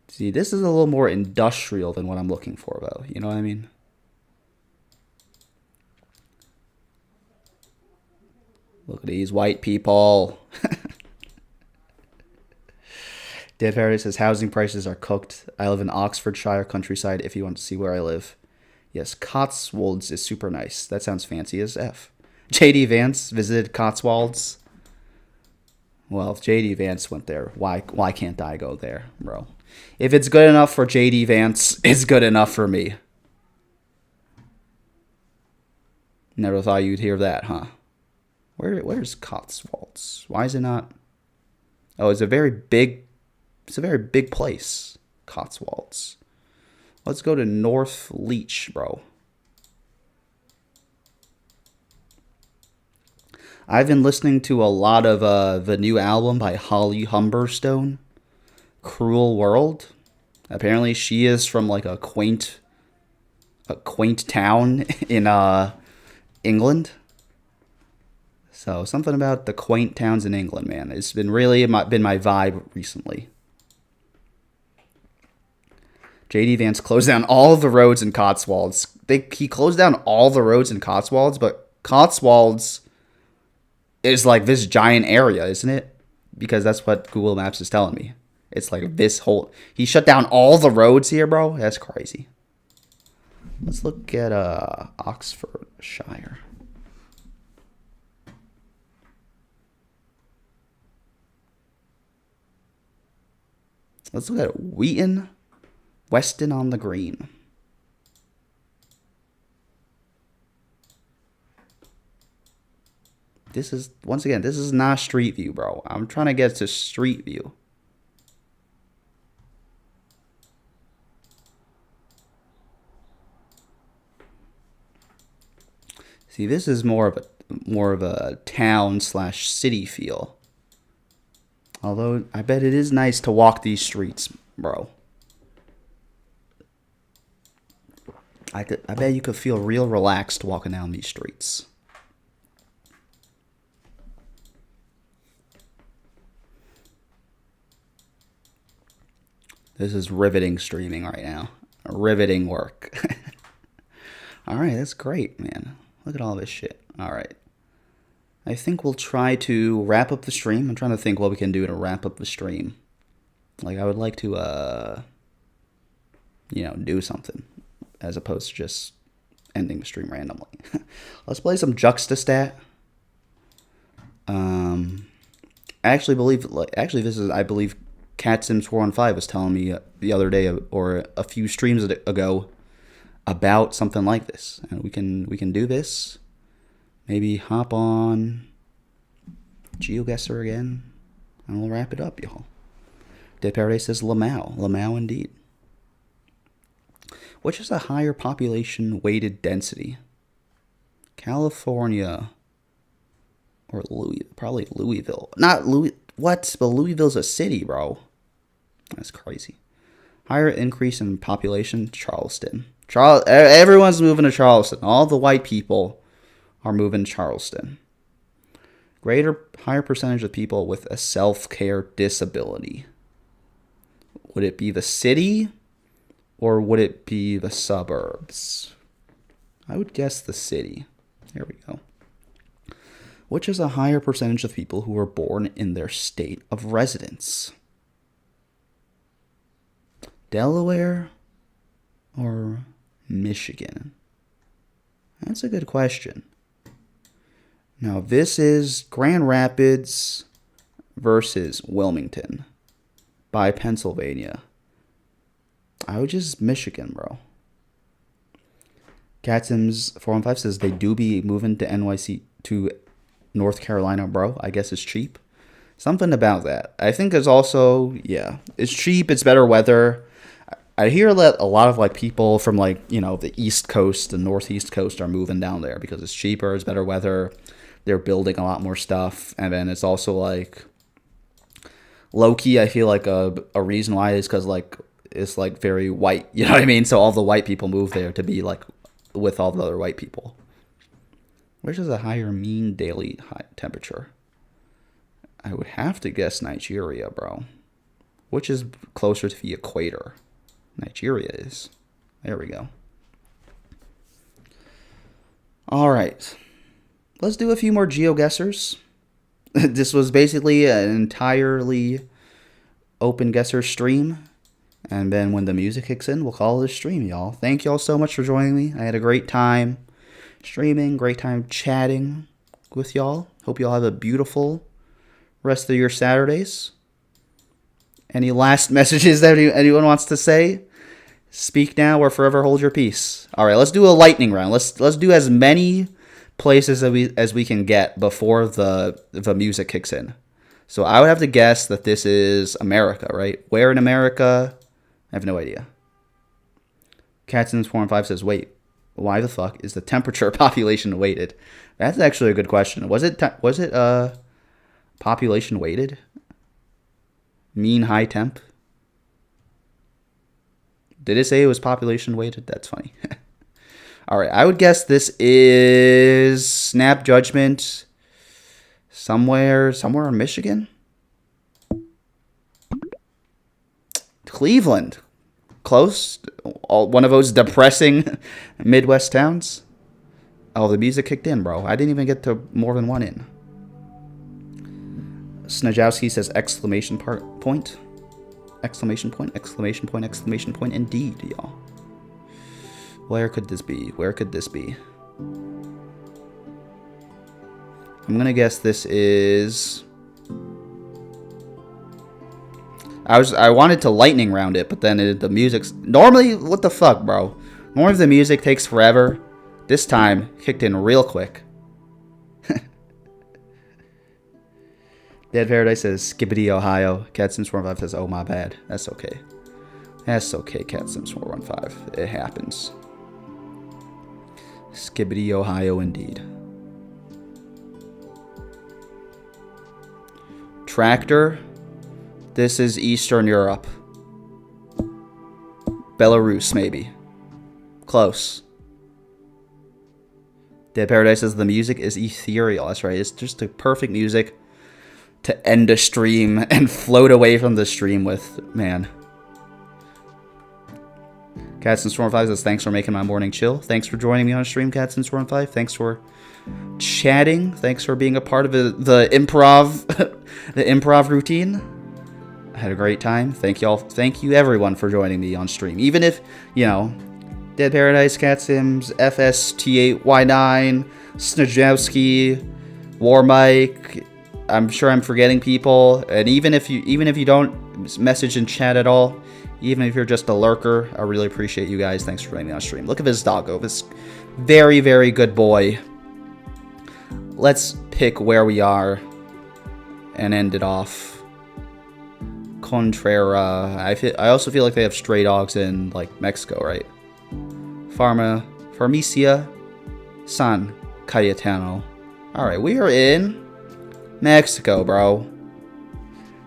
See, this is a little more industrial than what I'm looking for, though. You know what I mean? Look at these white people. Dead Fairy says housing prices are cooked. I live in Oxfordshire countryside if you want to see where I live. Yes, Cotswolds is super nice. That sounds fancy as F. JD Vance visited Cotswolds. Well, if JD Vance went there, why can't I go there, bro? If it's good enough for JD Vance, it's good enough for me. Never thought you'd hear that, huh? Where's Cotswolds? Why is it not? Oh, it's a very big place, Cotswolds. Let's go to North Leach, bro. I've been listening to a lot of the new album by Holly Humberstone, Cruel World. Apparently she is from like a quaint town in England. So something about the quaint towns in England, man. It's been really been my vibe recently. JD Vance closed down all the roads in Cotswolds. He closed down all the roads in Cotswolds, but Cotswolds is like this giant area, isn't it? Because that's what Google Maps is telling me. It's like this whole... He shut down all the roads here, bro? That's crazy. Let's look at Oxfordshire. Let's look at Wheaton, Weston on the Green. This is, once again, this is not Street View, bro. I'm trying to get to Street View. See, this is more of a town/city feel. Although I bet it is nice to walk these streets, bro. I bet you could feel real relaxed walking down these streets. This is riveting streaming right now. Riveting work. All right, that's great, man. Look at all this shit. All right. I think we'll try to wrap up the stream. I'm trying to think what we can do to wrap up the stream. Like, I would like to, do something as opposed to just ending the stream randomly. Let's play some Juxtastat. I believe CatSims415 was telling me the other day or a few streams ago about something like this, and we can do this. Maybe hop on GeoGuessr again, and we'll wrap it up, y'all. Dead Paradise says Lamau. Lamau indeed. Which is a higher population weighted density? California or probably Louisville. Not Louis. What? But Louisville's a city, bro. That's crazy. Higher increase in population, Charleston. Everyone's moving to Charleston. All the white people are moving to Charleston. Higher percentage of people with a self-care disability. Would it be the city or would it be the suburbs? I would guess the city. Here we go. Which is a higher percentage of people who were born in their state of residence? Delaware or Michigan? That's a good question. Now, this is Grand Rapids versus Wilmington by Pennsylvania. I would just Michigan, bro. CatSims415 says they do be moving to NYC to North Carolina, bro. I guess it's cheap. Something about that. I think it's also, yeah, it's cheap. It's better weather. I hear that a lot of like people from like, you know, the East Coast, the Northeast Coast are moving down there because it's cheaper, it's better weather. They're building a lot more stuff. And then it's also like low key, I feel like a reason why is because like it's like very white. You know what I mean? So all the white people move there to be like with all the other white people. Which is a higher mean daily high temperature? I would have to guess Nigeria, bro. Which is closer to the equator? Nigeria is. There we go. All right. Let's do a few more GeoGuessrs. This was basically an entirely open guesser stream. And then when the music kicks in, we'll call it a stream, y'all. Thank y'all so much for joining me. I had a great time streaming, great time chatting with y'all. Hope y'all have a beautiful rest of your Saturdays. Any last messages that anyone wants to say? Speak now or forever hold your peace. All right, let's do a lightning round. Let's do as many places as we can get before the music kicks in. So I would have to guess that this is America, right? Where in America? I have no idea. Catson415 says, wait, why the fuck is the temperature population weighted? That's actually a good question. Was it population weighted? Mean high temp? Did it say it was population weighted? That's funny. All right, I would guess this is Snap Judgment somewhere in Michigan. Cleveland. Close. One of those depressing Midwest towns. Oh, the music kicked in, bro. I didn't even get to more than one in. Snajowski says exclamation point. Exclamation point, exclamation point, exclamation point. Indeed, y'all. Where could this be? Where could this be? I'm gonna guess this is... I wanted to lightning round it, but then the music's... Normally, what the fuck, bro? Normally the music takes forever. This time, kicked in real quick. Dead Paradise says, Skibbity, Ohio. CatSims415 says, oh, my bad. That's okay. That's okay, CatSims415. It happens. Skibbity, Ohio, indeed. Tractor. This is Eastern Europe. Belarus, maybe. Close. Dead Paradise says, the music is ethereal. That's right. It's just the perfect music to end a stream and float away from the stream with, man. CatSims415 says, thanks for making my morning chill. Thanks for joining me on stream, CatSims415. Thanks for chatting. Thanks for being a part of the improv, the improv routine. I had a great time. Thank y'all. Thank you everyone for joining me on stream. Even if, you know, Dead Paradise, CatSims, FST8Y9, Snajowski, War Mike. I'm sure I'm forgetting people, and even if you don't message in chat at all, even if you're just a lurker, I really appreciate you guys. Thanks for joining me on stream. Look at this doggo, this very, very good boy. Let's pick where we are and end it off. Contrera. I also feel like they have stray dogs in like Mexico, right? Farmacia, San Cayetano. All right, we are in Mexico, bro.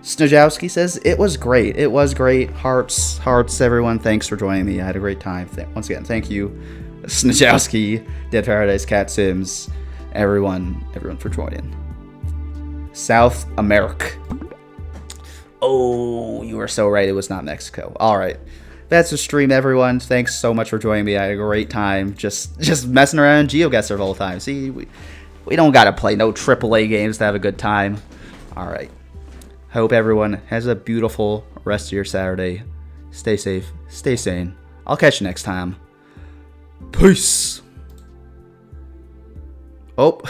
Snajowski says, it was great. It was great. Hearts, everyone. Thanks for joining me. I had a great time. Once again, thank you, Snajowski, Dead Paradise, CatSims, everyone for joining. South America. Oh, you were so right. It was not Mexico. All right. That's the stream, everyone. Thanks so much for joining me. I had a great time just messing around GeoGuessr the whole time. See, we don't gotta play no AAA games to have a good time. All right. Hope everyone has a beautiful rest of your Saturday. Stay safe. Stay sane. I'll catch you next time. Peace. Oh.